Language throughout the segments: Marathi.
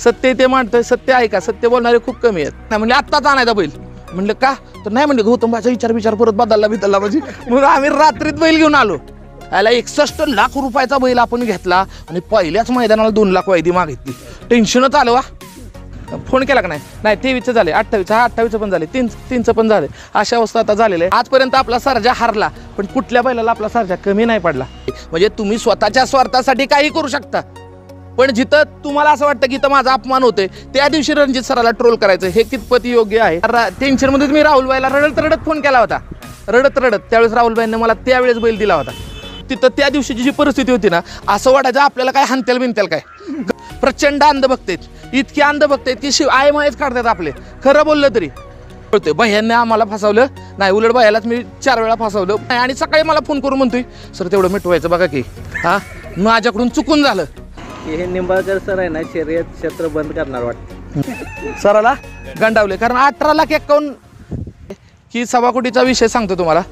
सत्य ते मांडतोय, सत्य आहे का? सत्य बोलणारे खूप कमी आहेत. नाही म्हणजे आत्ताच आणायचा बैल. म्हणलं का? तर नाही म्हणले गौतमबाचा विचार परत बदलला म्हणजे. मग आम्ही रात्रीत बैल घेऊन आलो. याला 61 लाख रुपयाचा बैल आपण घेतला आणि पहिल्याच मैदानाला 2 लाख वायदी मागितली. टेन्शनच आलं वा. फोन केला का नाही? नाही 23चं झाले, 28चं पण झाले, 3चं पण झाले. अशा अवस्था आता झालेलं आहे. आजपर्यंत आपला सर्जा हारला, पण कुठल्या बैलाला आपला सर्जा कमी नाही पडला. म्हणजे तुम्ही स्वतःच्या स्वार्थासाठी काही करू शकता, पण जिथं तुम्हाला असं वाटतं की इथं माझा अपमान होतोय त्या दिवशी रणजित सराला ट्रोल करायचं हे कितपत योग्य आहे? टेन्शनमध्ये मी राहुलबाईला रडत फोन केला होता, रडत त्यावेळेस राहुलबाईंनी मला त्यावेळेस बैल दिला होता. तिथं त्या दिवशीची जी परिस्थिती होती ना, असं वाटायचं आपल्याला काय हानतेल बिनतेल काय. प्रचंड अंधभक्त आहेत, इतके अंधभक्त आहेत की आय मायच काढतात आपले. खरं बोललं तरी कळतंय. भैयांनी आम्हाला फसवलं नाही, उलट भैयालाच मी 4 वेळा फसवलं नाही. आणि सकाळी मला फोन करून म्हणतोय सर तेवढं मिटवायचं बघा की. हा माझ्याकडून चुकून झालं. हे निंबाळकर सर आहे ना, शर्यत क्षेत्र बंद करणार वाटतं. सराला गंडावले, कारण 18,51,000 की सभाकोटीचा विषय सांगतो तुम्हाला.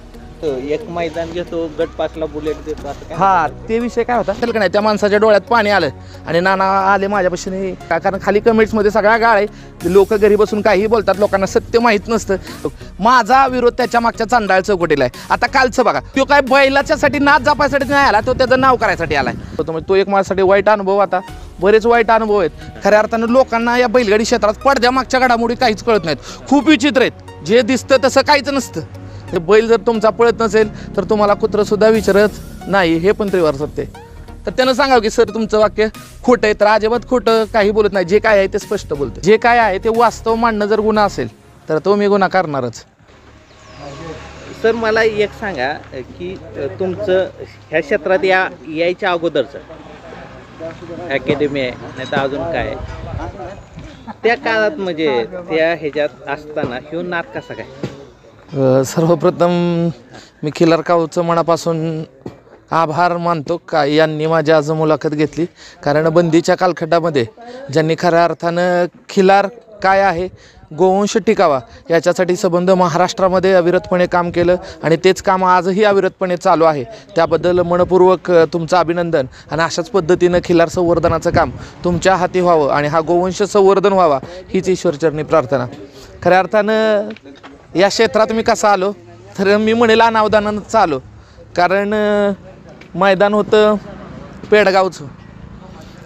एक मैदान घेतो, गट पासला बुलेट देतो, असं काय? हा ते विषय काय होता का नाही, त्या माणसाच्या डोळ्यात पाणी आलं आणि नाना आले माझ्यापाशी. कारण खाली कमेंट्समध्ये सगळ्या गाळ आहे, लोक घरी बसून काहीही बोलतात, लोकांना सत्य माहीत नसतं. माझा विरोध त्याच्या मागच्या चांडाळ चौकटीला आहे. आता कालचं बघा, तो काय बैलाच्यासाठी नाच जपायसाठी नाही आला, तो त्याचं नाव करायसाठी आलाय. तो एक माझ्यासाठी वाईट अनुभव. आता बरेच वाईट अनुभव आहेत खऱ्या अर्थानं. लोकांना या बैलगाडी क्षेत्रात पडद्या मागच्या घडामोडी काहीच कळत नाहीत, खूप विचित्र आहेत. जे दिसतं तसं काहीच नसतं. हे बैल जर तुमचा पळत नसेल तर तुम्हाला कुत्रंसुद्धा विचारत नाही, हे पण त्रिवार सत्य. तर त्यानं सांगावं की सर तुमचं वाक्य खोटं आहे, तर अजिबात खोटं काही बोलत नाही. जे काय आहे ते स्पष्ट बोलतं. जे काय आहे ते वास्तव मांडणं जर गुन्हा असेल तर तो मी गुन्हा करणारच. सर मला एक सांगा की तुमचं ह्या क्षेत्रात यायच्या अगोदरचं अकॅडमी आहे, नाही तर अजून काय त्या काळात म्हणजे त्या ह्याच्यात असताना ह्यो नाद कसा काय? सर्वप्रथम मी खिलार काऊचं मनापासून आभार मानतो का यांनी माझी आज मुलाखत घेतली. कारण बंदीच्या कालखंडामध्ये ज्यांनी खऱ्या अर्थानं खिलार काय आहे, गोवंश टिकावा याच्यासाठी संबंध महाराष्ट्रामध्ये अविरतपणे काम केलं आणि तेच काम आजही अविरतपणे चालू आहे. त्याबद्दल मनपूर्वक तुमचं अभिनंदन. आणि अशाच पद्धतीनं खिलार संवर्धनाचं काम तुमच्या हाती व्हावं आणि हा गोवंश संवर्धन व्हावा हीच ईश्वरचरणी प्रार्थना. खऱ्या अर्थानं या क्षेत्रात मी कसा आलो तर मी म्हणेल अनावधानानंच आलो. कारण मैदान होतं पेडगावचं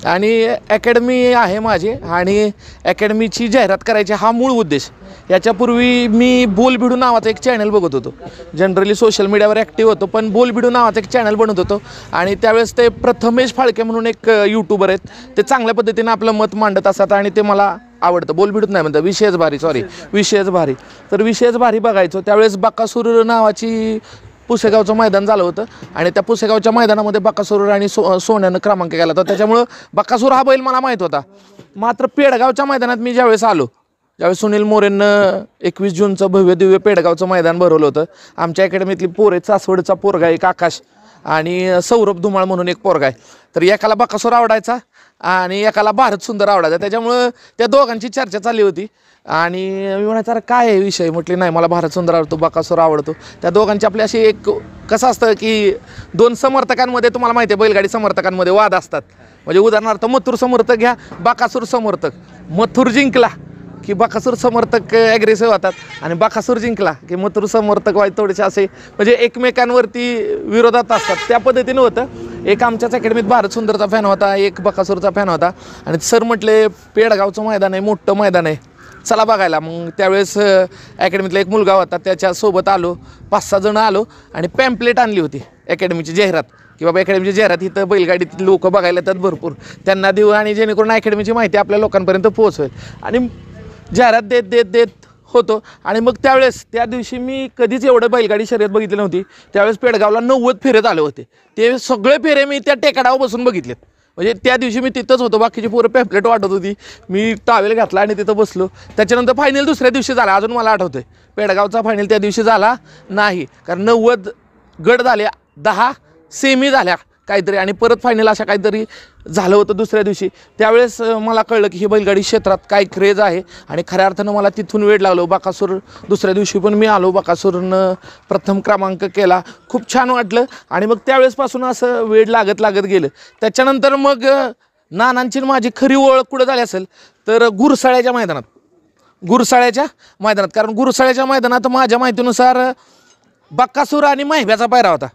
आणि अकॅडमी आहे माझी, आणि अकॅडमीची जाहिरात करायची हा मूळ उद्देश. याच्यापूर्वी मी बोलबिडू नावाचं एक चॅनल बघत होतो. जनरली सोशल मीडियावर ॲक्टिव्ह होतो, पण बोलबिडू नावाचं एक चॅनल बनवत होतो. आणि त्यावेळेस ते प्रथमेश फाळके म्हणून एक यूट्यूबर आहेत, ते चांगल्या पद्धतीनं आपलं मत मांडत असतात आणि ते मला आवडतं. बोलबिडूत नाही म्हणतात, विषयच भारी. तर विषयच भारी बघायचो. त्यावेळेस बकासूर नावाची पुसेगावचं मैदान झालं होतं आणि त्या पुसेगावच्या मैदानामध्ये बकासूर आणि सोन्यानं क्रमांक केला होता. त्याच्यामुळं बकासूर हा बैल मला माहीत होता. मात्र पेडगावच्या मैदानात मी ज्यावेळेस आलो, ज्यावेळेस सुनील मोरेंनं 21 जूनचं भव्य दिव्य पेडगावचं मैदान भरवलं होतं. आमच्या अकॅडमीतली पोर आहेत, सासवडचा पोरगा एक आकाश आणि सौरभ धुमाळ म्हणून एक पोरगा आहे. तर एकाला बकासूर आवडायचा आणि एकाला भारत सुंदर आवडायचा. त्याच्यामुळं त्या दोघांची चर्चा चालली होती आणि मी म्हणायचं अरे काय आहे विषय, म्हटले नाही मला भारत सुंदर आवडतो, बकासूर आवडतो. त्या दोघांची आपली अशी एक कसं असतं की 2 समर्थकांमध्ये तुम्हाला माहिती आहे बैलगाडी समर्थकांमध्ये वाद असतात. म्हणजे उदाहरणार्थ मथुर समर्थक घ्या, बकासूर समर्थक. मथुर जिंकला की बकासूर समर्थक ॲग्रेसिव्ह होतात आणि बकासूर जिंकला की मथुर समर्थक थोडेसे असे म्हणजे एकमेकांवरती विरोधात असतात. त्या पद्धतीनं होतं. एक आमच्याच अकॅडमीत भारत सुंदरचा फॅन होता, एक बकासूरचा फॅन होता. आणि सर म्हटले पेडगावचं मैदान आहे, मोठं मैदान आहे, चला बघायला. मग त्यावेळेस अकॅडमीतला एक मुलगा होता, त्याच्यासोबत आलो, 5-6 जण आलो आणि पॅम्पलेट आणली होती अकॅडमीची जाहिरात की बाबा अकॅडमीची जाहिरात इथं बैलगाडीत लोक बघायला येतात भरपूर, त्यांना देऊ आणि जेणेकरून अकॅडमीची माहिती आपल्या लोकांपर्यंत पोहोचवेल. आणि जाहिरात देत होतो. आणि मग त्यावेळेस त्या दिवशी मी कधीच एवढं बैलगाडी शर्यत बघितली नव्हती. त्यावेळेस पेडगावला 90 फेरे आले होते. ते सगळे फेरे मी त्या टेकडावर बसून बघितलेत. म्हणजे त्या दिवशी मी तिथंच होतो, बाकीची पोरं पॅम्पलेट वाटत होती, मी टावेल घातला आणि तिथं बसलो. त्याच्यानंतर फायनल दुसऱ्या दिवशी झाला, अजून मला आठवतं आहे. पेडगावचा फायनल त्या दिवशी झाला नाही, कारण 90 गट झाले, 10 सेमी झाल्या काहीतरी आणि परत फायनल अशा काहीतरी झालं होतं दुसऱ्या दिवशी. त्यावेळेस मला कळलं की ही बैलगाडी क्षेत्रात काय क्रेज आहे आणि खऱ्या अर्थानं मला तिथून वेळ लागलो. बकासूर दुसऱ्या दिवशी पण मी आलो, बकासूरनं प्रथम क्रमांक केला, खूप छान वाटलं. आणि मग त्यावेळेसपासून असं वेळ लागत गेलं. त्याच्यानंतर मग नानांची माझी खरी ओळख कुठं झाली असेल तर गुरसाळ्याच्या मैदानात कारण गुरसाळ्याच्या मैदानात माझ्या माहितीनुसार बक्कासूर आणि माहिब्याचा पायरा होता.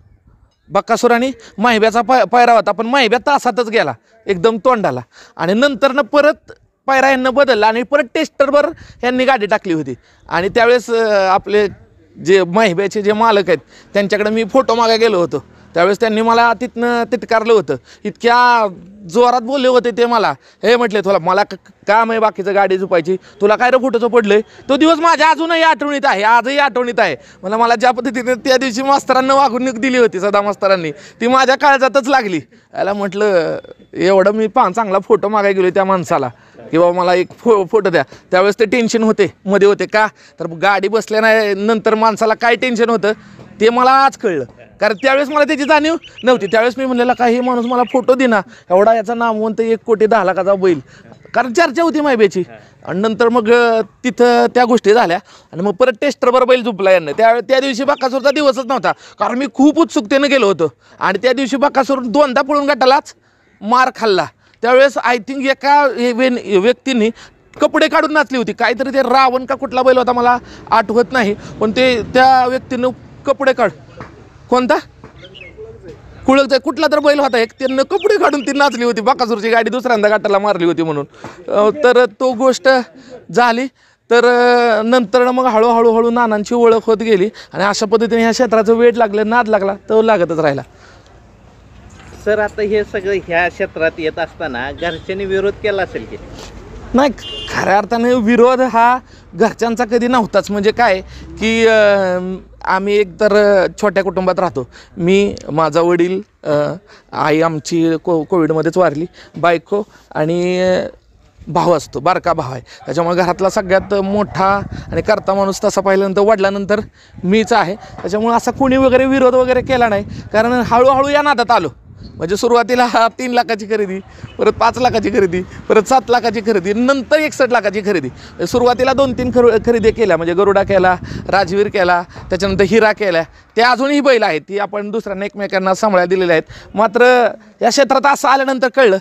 बक्कासूर आणि माहिब्याचा पायरा होता, पण माहिब्या तासातच गेला एकदम तोंडाला. आणि नंतरनं परत पायरा यांना बदलला आणि परत टेस्टरवर यांनी गाडी टाकली होती. आणि त्यावेळेस आपले जे माहिब्याचे जे मालक आहेत त्यांच्याकडे मी फोटो मागायला गेलो होतो. त्यावेळेस त्यांनी मला तिथनं तिटकारलं होतं. इतक्या जोरात बोलले होते ते मला, हे म्हटले तुला मला काम आहे बाकीचं गाडी झुपायची, तुला काय रे फोटोचं पडलंय. तो दिवस माझ्या अजूनही आठवणीत आहे, आजही आठवणीत आहे. मला ज्या पद्धतीने त्या दिवशी मास्तरांना वागणूक दिली होती सदा मास्तरांनी, ती माझ्या काळजातच लागली. याला म्हटलं एवढं मी चांगला फोटो मागायला गेलो त्या माणसाला की बाबा मला एक फोटो द्या. त्यावेळेस ते टेन्शन मध्ये होते का तर गाडी बसल्या नाही नंतर माणसाला काय टेन्शन होतं ते मला आज कळलं. कारण त्यावेळेस मला त्याची जाणीव नव्हती. त्यावेळेस मी म्हणलेला काही माणूस मला फोटो देना, एवढा याचा नामवंत 1,10,00,000चा बैल, कारण चर्चा होती माहिब्याची. आणि नंतर मग तिथं त्या गोष्टी झाल्या आणि मग परत टेस्टरवर बैल झुपला यांना. त्या दिवशी बक्कासूरचा दिवसच नव्हता, कारण मी खूप उत्सुकतेनं गेलो होतो. आणि त्या दिवशी बक्कासूर 2दा पळून गटालाच मार खाल्ला. त्यावेळेस आय थिंक एका व्यक्तींनी कपडे काढून नाचली होती, काहीतरी ते रावण का कुठला बैल होता मला आठवत नाही, पण ते त्या व्यक्तीनं कपडे कोणता कुळकचा कुठला तर बैल होता एक, त्यांना कपडे काढून ती नाचली होती. बक्कासूरची गाडी दुसऱ्यांदा गटाला मारली होती म्हणून. तर तो गोष्ट झाली. तर नंतर मग हळूहळू नानांची ओळख होत गेली आणि अशा पद्धतीने ह्या क्षेत्राचं वेळ लागलं, नाद लागला तो लागतच राहिला. सर आता हे सगळं ह्या क्षेत्रात येत असताना घरच्यांनी विरोध केला असेल की नाही? खऱ्या अर्थाने विरोध हा घरच्यांचा कधी नव्हताच. म्हणजे काय की आम्ही एक तर छोट्या कुटुंबात राहतो. मी, माझा वडील, आई आमची कोविडमध्येच वारली, बायको आणि भाऊ असतो, बारका भाव आहे. त्याच्यामुळे घरातला सगळ्यात मोठा आणि करता माणूस तसा पाहिल्यानंतर वडिलानंतर मीच आहे. त्याच्यामुळे असा कोणी वगैरे विरोध वगैरे केला नाही, कारण हळूहळू या नादात आलो. म्हणजे सुरुवातीला 3 लाखाची खरेदी, परत 5 लाखाची खरेदी, परत 7 लाखाची खरेदी, नंतर 61 लाखाची खरेदी. सुरुवातीला 2-3 खरेदी केल्या, म्हणजे गरुडा केला, राजवीर केला, त्याच्यानंतर हिरा केला. ते अजूनही बैल आहेत, ती आपण दुसऱ्यांना एकमेकांना सांभाळायला दिलेल्या आहेत. मात्र या क्षेत्रात असं आल्यानंतर कळलं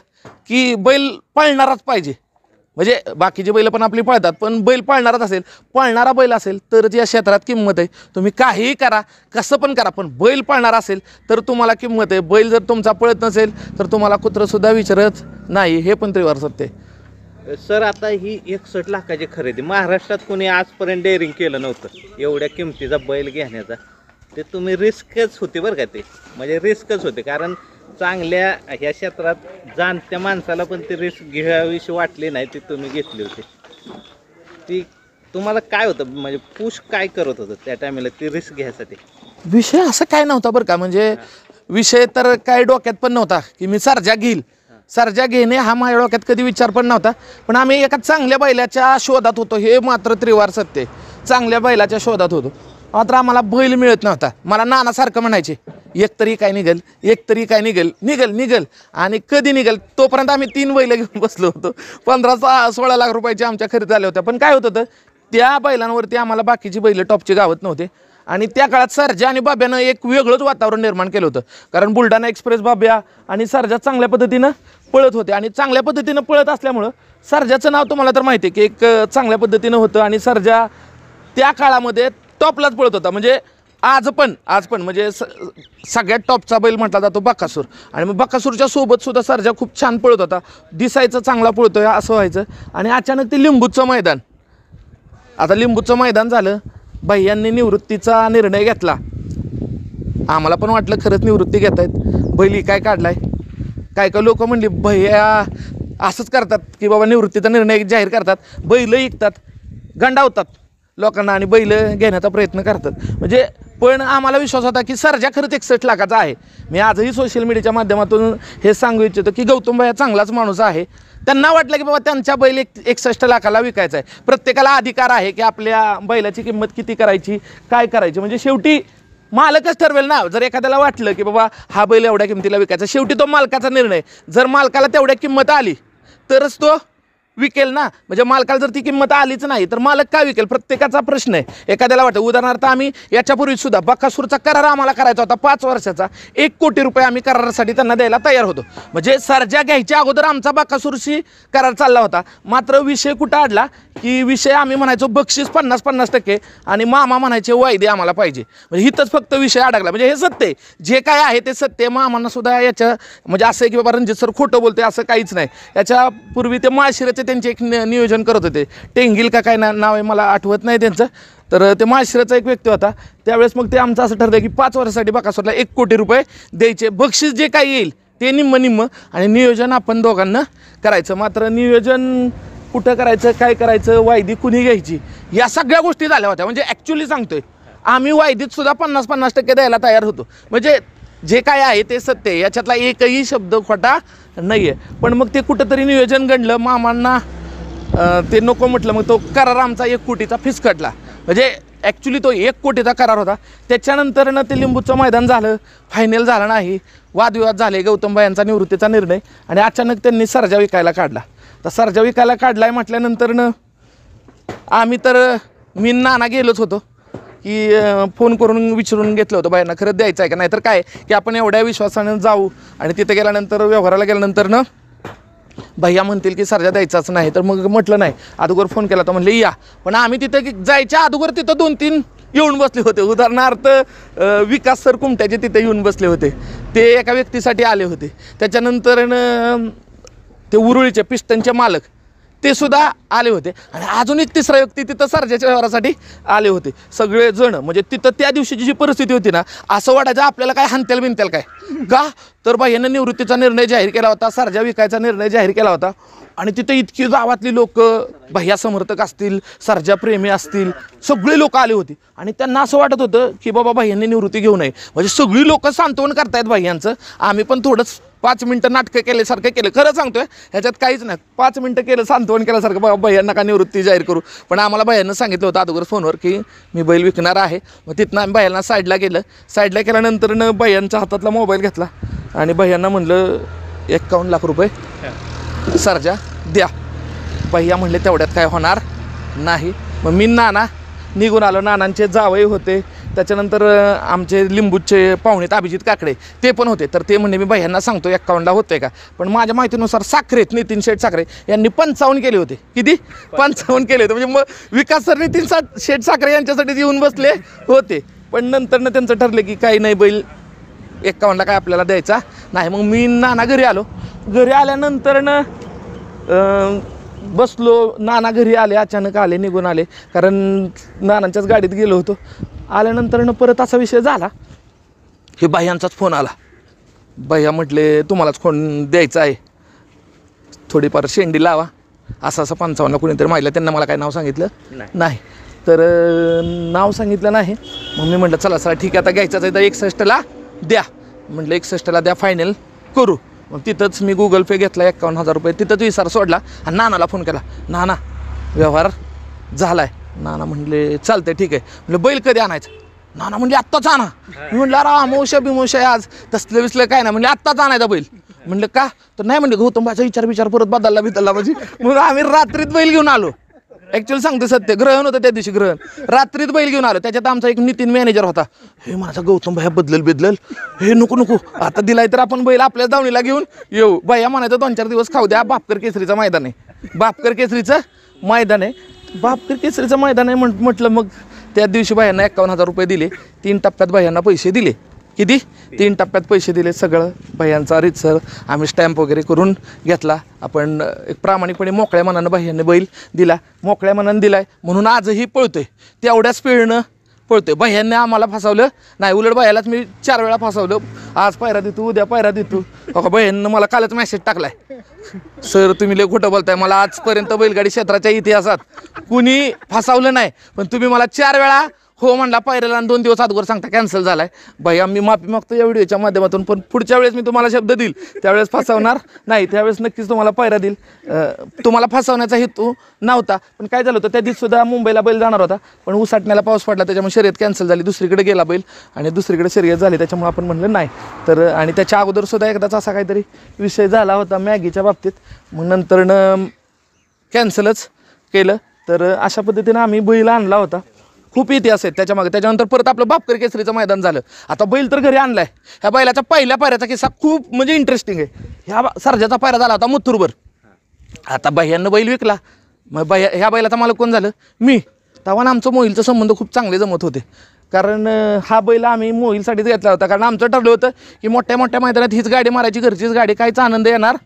की बैल पळणाराच पाहिजे. म्हणजे बाकीचे बैल पण आपली पळतात, पण बैल पळणाराच असेल, पळणारा बैल असेल तरच या क्षेत्रात किंमत आहे. तुम्ही काहीही करा, कसं पण करा, पण बैल पळणारा असेल तर तुम्हाला किंमत आहे. बैल जर तुमचा पळत नसेल तर तुम्हाला कुत्रंसुद्धा विचारत नाही, हे पण त्रिवार सत्य आहे. सर आता ही 61 लाखाची खरेदी महाराष्ट्रात कोणी आजपर्यंत डेअरिंग केलं नव्हतं एवढ्या किमतीचा बैल घेण्याचा. ते तुम्ही रिस्कच होती बरं का, ते म्हणजे रिस्कच होते. कारण चांगल्या ह्या क्षेत्रात जाणत्या माणसाला पण ती रिस्क घ्यावीशी वाटली नाही, ती तुम्ही घेतली होती. ती तुम्हाला काय होतं, म्हणजे पुश काय करत होतं त्या टायमाला ती रिस्क घ्यायसाठी? विषय असं काय नव्हता बरं का. म्हणजे विषय तर काय डोक्यात पण नव्हता की मी सर्जा घेईल. सर्जा घेणे हा माझ्या डोक्यात कधी विचार पण नव्हता. पण आम्ही एका चांगल्या बैलाच्या शोधात होतो, हे मात्र त्रिवार सत्य आहे. चांगल्या बैलाच्या शोधात होतो, मात्र आम्हाला बैल मिळत नव्हता. मला नानासारखं म्हणायचे, एकतरी काय निघेल, एकतरी काय निघेल आणि कधी निघेल. तोपर्यंत आम्ही 3 बैल घेऊन बसलो होतो. 15-16 लाख रुपयाचे आमच्या खरेदी झाल्या होत्या. पण काय होत होतं, त्या बैलांवरती आम्हाला बाकीची बैल टॉपची गावत नव्हते. आणि त्या काळात सर्जा आणि बाब्यानं एक वेगळंच वातावरण निर्माण केलं होतं. कारण बुलढाणा एक्सप्रेस बाब्या आणि सर्जा चांगल्या पद्धतीनं पळत होते. आणि चांगल्या पद्धतीनं पळत असल्यामुळं सर्जाचं नाव तुम्हाला तर माहिती आहे की एक चांगल्या पद्धतीनं होतं. आणि सर्जा त्या काळामध्ये टॉपलाच पळत होता. म्हणजे आज पण म्हणजे सगळ्यात टॉपचा बैल म्हटला जातो बक्कासूर. आणि मग बक्कासूरच्या सोबत सुद्धा सर्जा खूप छान पळत होता, दिसायचं चांगला पळतोय असं व्हायचं. आणि अचानक ते लिंबूचं मैदान, आता लिंबूचं मैदान झालं, भैयांनी निवृत्तीचा निर्णय घेतला. आम्हाला पण वाटलं खरंच निवृत्ती घेत आहेत, बैल काय काढलाय. काय लोक म्हणली भैया असंच करतात की बाबा निवृत्तीचा निर्णय जाहीर करतात, बैल विकतात, गंडावतात लोकांना आणि बैल घेण्याचा प्रयत्न करतात. म्हणजे पण आम्हाला विश्वास होता की सर्जा खरंच 61 लाखाचा आहे. मी आजही सोशल मीडियाच्या माध्यमातून हे सांगू इच्छितो की गौतम भैया चांगलाच माणूस आहे. त्यांना वाटलं की बाबा त्यांच्या बैल 61 लाखाला विकायचा आहे. प्रत्येकाला अधिकार आहे की आपल्या बैलाची किंमत किती करायची, काय करायची. म्हणजे शेवटी मालकच ठरवेल ना. जर एखाद्याला वाटलं की बाबा हा बैल एवढ्या किमतीला विकायचा, शेवटी तो मालकाचा निर्णय. जर मालकाला तेवढ्या किंमत आली तरच तो विकेल ना, म्हणजे मालकाला जर ती किंमत आलीच नाही तर मालक का विकेल, प्रत्येकाचा प्रश्न आहे. एखाद्याला वाटतं, उदाहरणार्थ आम्ही याच्यापूर्वी सुद्धा बकासूरचा करार आम्हाला करायचा होता 5 वर्षाचा, 1 कोटी रुपये आम्ही करारासाठी त्यांना द्यायला तयार होतो. म्हणजे सर्जा घ्यायच्या अगोदर आमचा बकासूरशी करार चालला होता. मात्र विषय कुठं अडला की विषय आम्ही म्हणायचो बक्षीस 50-50% आणि मामा म्हणायचे वायदे आम्हाला पाहिजे. म्हणजे हिथंच फक्त विषय अडकला. म्हणजे हे सत्य आहे, जे काय आहे ते सत्य आहे. मामांना सुद्धा याच्या म्हणजे असं आहे की बाबा रणजित सर खोटं बोलते असं काहीच नाही. याच्यापूर्वी ते माळशिरसचे त्यांचे एक नियोजन करत होते, टेंगिल का काय नाव आहे मला आठवत नाही त्यांचं. तर ते माळशिरसचा एक व्यक्ती होता. त्यावेळेस मग ते आमचं असं ठरलं की 5 वर्षासाठी बकासूरला 1 कोटी रुपये द्यायचे, बक्षीस जे काही येईल ते निम्म आणि नियोजन आपण दोघांना करायचं. मात्र नियोजन कुठं करायचं, काय करायचं, वायदी कुणी घ्यायची, या सगळ्या गोष्टी झाल्या होत्या. म्हणजे ॲक्च्युली सांगतोय, आम्ही वायदीत सुद्धा 50-50% द्यायला तयार होतो. म्हणजे जे काय आहे ते सत्य आहे, याच्यातला एकही शब्द खोटा नाही आहे. पण मग ते कुठंतरी नियोजन घडलं, मामांना ते नको म्हटलं, मग तो करार आमचा 1 कोटीचा फिसकटला. म्हणजे ॲक्च्युली तो 1 कोटीचा करार होता. त्याच्यानंतरनं ते लिंबूचं मैदान झालं, फायनल झालं नाही, वादविवाद झाले, गौतमबाई यांचा निवृत्तीचा निर्णय, आणि अचानक त्यांनी सर्जा विकायला काढला. तर सर्जा विकायला काढलाय म्हटल्यानंतरनं आम्ही तर मी नाना गेलोच होतो की फोन करून विचारून घेतलं होतं बायांना खरंच द्यायचं आहे का. नाही तर काय की आपण एवढ्या विश्वासानं जाऊ आणि तिथे गेल्यानंतर व्यवहाराला गेल्यानंतर भैया म्हणतील की सर्जा द्यायचाच नाही. तर मग म्हटलं नाही, अगोदर फोन केला तर म्हणले या. पण आम्ही तिथे जायच्या अगोदर तिथं 2-3 येऊन बसले होते. उदाहरणार्थ विकास सर कुमट्याचे तिथे येऊन बसले होते, ते एका व्यक्तीसाठी आले होते. त्याच्यानंतर ते उरुळीचे पिस्टनचे मालक ते सुद्धा आले होते, आणि अजून एक तिसरा व्यक्ती तिथं सर्जाच्या व्यवहारासाठी आले होते. सगळेजण म्हणजे तिथं त्या दिवशीची जी परिस्थिती होती ना, असं वाटायचं आपल्याला काय हानत्याल बिनत्याल काय का. तर बाईंना निवृत्तीचा निर्णय जाहीर केला होता, सर्जा विकायचा निर्णय जाहीर केला होता, आणि तिथं इतकी गावातली लोक, भैया समर्थक असतील, सर्जा प्रेमी असतील, सगळे लोक आले होते. आणि त्यांना असं वाटत होतं की बाबा भैयांनी निवृत्ती घेऊ नये. म्हणजे सगळी लोक सांत्वन करतायत भैयांचं. आम्ही पण थोडंच 5 मिनटं नाटकं केल्यासारखं केलं, खरं सांगतोय, ह्याच्यात काहीच नाही. 5 मिनटं केलं सांत्वन केल्यासारखं, बाबा भैयांना का निवृत्ती जाहीर करू. पण आम्हाला भैयांना सांगितलं होतं अगोदर फोनवर की मी बैल विकणार आहे. मग तिथनं आम्ही भैयांना साईडला गेलं. साईडला केल्यानंतरनं भैयांच्या हातातला मोबाईल घेतला आणि भैयांना म्हणलं 51 लाख रुपये सर्जा द्या. भैया म्हणले तेवढ्यात काय होणार नाही. मग मी नाना निघून आलो. नानांचे जावई होते, त्याच्यानंतर आमचे लिंबूचे पाहुणे अभिजित काकडे ते पण होते. तर ते म्हणले मी भैयांना सांगतो 51ला होतंय का. पण माझ्या माहितीनुसार साखरेत नितीन शेठ साखरे यांनी 55 केले होते. किती 55 केले होते. म्हणजे मग विकास सर नितीन शेठ साखरे यांच्यासाठी येऊन बसले होते. पण नंतरनं त्यांचं ठरलं की काही नाही, बैल 51ला काय आपल्याला द्यायचा नाही. मग मी नाना घरी आलो. घरी आल्यानंतरनं बसलो. नाना घरी आले, अचानक आले, निघून आले, कारण नानांच्याच गाडीत गेलो होतो. आल्यानंतरनं परत असा विषय झाला की भैयांचाच फोन आला. भैया म्हटले तुम्हालाच फोन द्यायचा आहे, थोडीफार शेंडी लावा. असं 55ला कोणीतरी माहिती, त्यांना मला काय नाव सांगितलं नाही. तर नाव सांगितलं नाही. मग मी म्हटलं चला ठीक आहे, आता घ्यायचाच आहे तर 61ला द्या. म्हटलं 61ला द्या, फायनल करू. मग तिथंच मी गुगल पे घेतला 51,000 रुपये, तिथंच विचार सोडला आणि नानाला फोन केला. नाना व्यवहार झाला आहे. नाना म्हणले चालतंय ठीक आहे. म्हटलं बैल कधी आणायचं. नाना म्हणले आत्ताच आणा. मी म्हटलं अरे अमावस्या बिमोशा आज तसलं विसलं काय नाही. म्हणजे आत्ताच आणायचा बैल. म्हटलं का. तर नाही म्हणले गौतमबाचा विचार परत बदलला म्हणजे. मग आम्ही रात्रीत बैल घेऊन आलो. ॲक्च्युअली सांगतो सत्य, ग्रहण होतं त्या दिवशी, ग्रहण रात्रीत बैल घेऊन आलो. त्याच्यात आमचा एक नितीन मॅनेजर होता. हे माझा गौतम भैया बदलल हे नको आता दिलाय तर आपण बैल आपल्या दावणीला घेऊन येऊ. भैया म्हणायचं 2-4 दिवस खाऊ द्या, बापकर केसरीचं मैदान आहे. बापकर केसरीचं मैदान आहे म्हटलं. मग त्या दिवशी भैयांना 51,000 रुपये दिले. 3 टप्प्यात भैयांना पैसे दिले. किती 3 टप्प्यात पैसे दिले. सगळं भैयांचा रितसर आम्ही स्टॅम्प वगैरे करून घेतला. आपण एक प्रामाणिकपणे मोकळ्या मनानं भैयांनी बैल दिला, मोकळ्या मनानं दिलाय म्हणून आजही पळतोय, तेवढ्या स्पीडनं पळतोय. भैयांनी आम्हाला फसवलं नाही, उलट भैयालाच मी 4 वेळा फसवलं. आज पायरा देतो, उद्या पायरा देतो. बघा भैयांना मला कालच मेसेज टाकलाय, सर तुम्ही लय खोटं बोलताय, मला आजपर्यंत बैलगाडी क्षेत्राच्या इतिहासात कुणी फसवलं नाही, पण तुम्ही मला 4 वेळा हो म्हणला पायऱ्याला आणि 2 दिवस अगोदर सांगता कॅन्सल झालाय. भैया मी माफी मागतो या व्हिडिओच्या माध्यमातून, पण पुढच्या वेळेस मी तुम्हाला शब्द देईल त्यावेळेस फसवणार नाही. त्यावेळेस नक्कीच तुम्हाला पायरा देईल. तुम्हाला फसवण्याचा हेतू नव्हता. पण काय झालं होतं त्या दिवशी सुद्धा मुंबईला बैल जाणार होता, पण उसाटण्याला पाऊस पडला, त्याच्यामुळे शर्यत कॅन्सल झाली. दुसरीकडे गेला बैल आणि दुसरीकडे शर्यत झाली, त्याच्यामुळे आपण म्हणलं नाही. तर आणि त्याच्या अगोदर सुद्धा एकदाच असा काहीतरी विषय झाला होता मॅगीच्या बाबतीत. मग नंतरनं कॅन्सलच केलं. तर अशा पद्धतीनं आम्ही बैल आणला होता. खूप इतिहास आहेत त्याच्यामागे. त्याच्यानंतर परत आपलं बापकर केसरीचं मैदान झालं. आता बैल तर घरी आणलाय. ह्या बैलाच्या पहिल्या पायऱ्याचा किस्सा खूप म्हणजे इंटरेस्टिंग आहे. ह्या सर्जाचा पायरा झाला होता मुत्तूरभर. आता बाह्यांना बैल विकला. मग ह्या बैलाचा मालक कोण झालं? मी. तेव्हा आमचं मोहिलचं संबंध खूप चांगले जमत होते. कारण हा बैल आम्ही मोहिलसाठीच घेतला होता. कारण आमचं ठरलं होतं की मोठ्या मोठ्या मैदानात हीच गाडी मारायची, घरचीच गाडी, काहीच आनंद येणार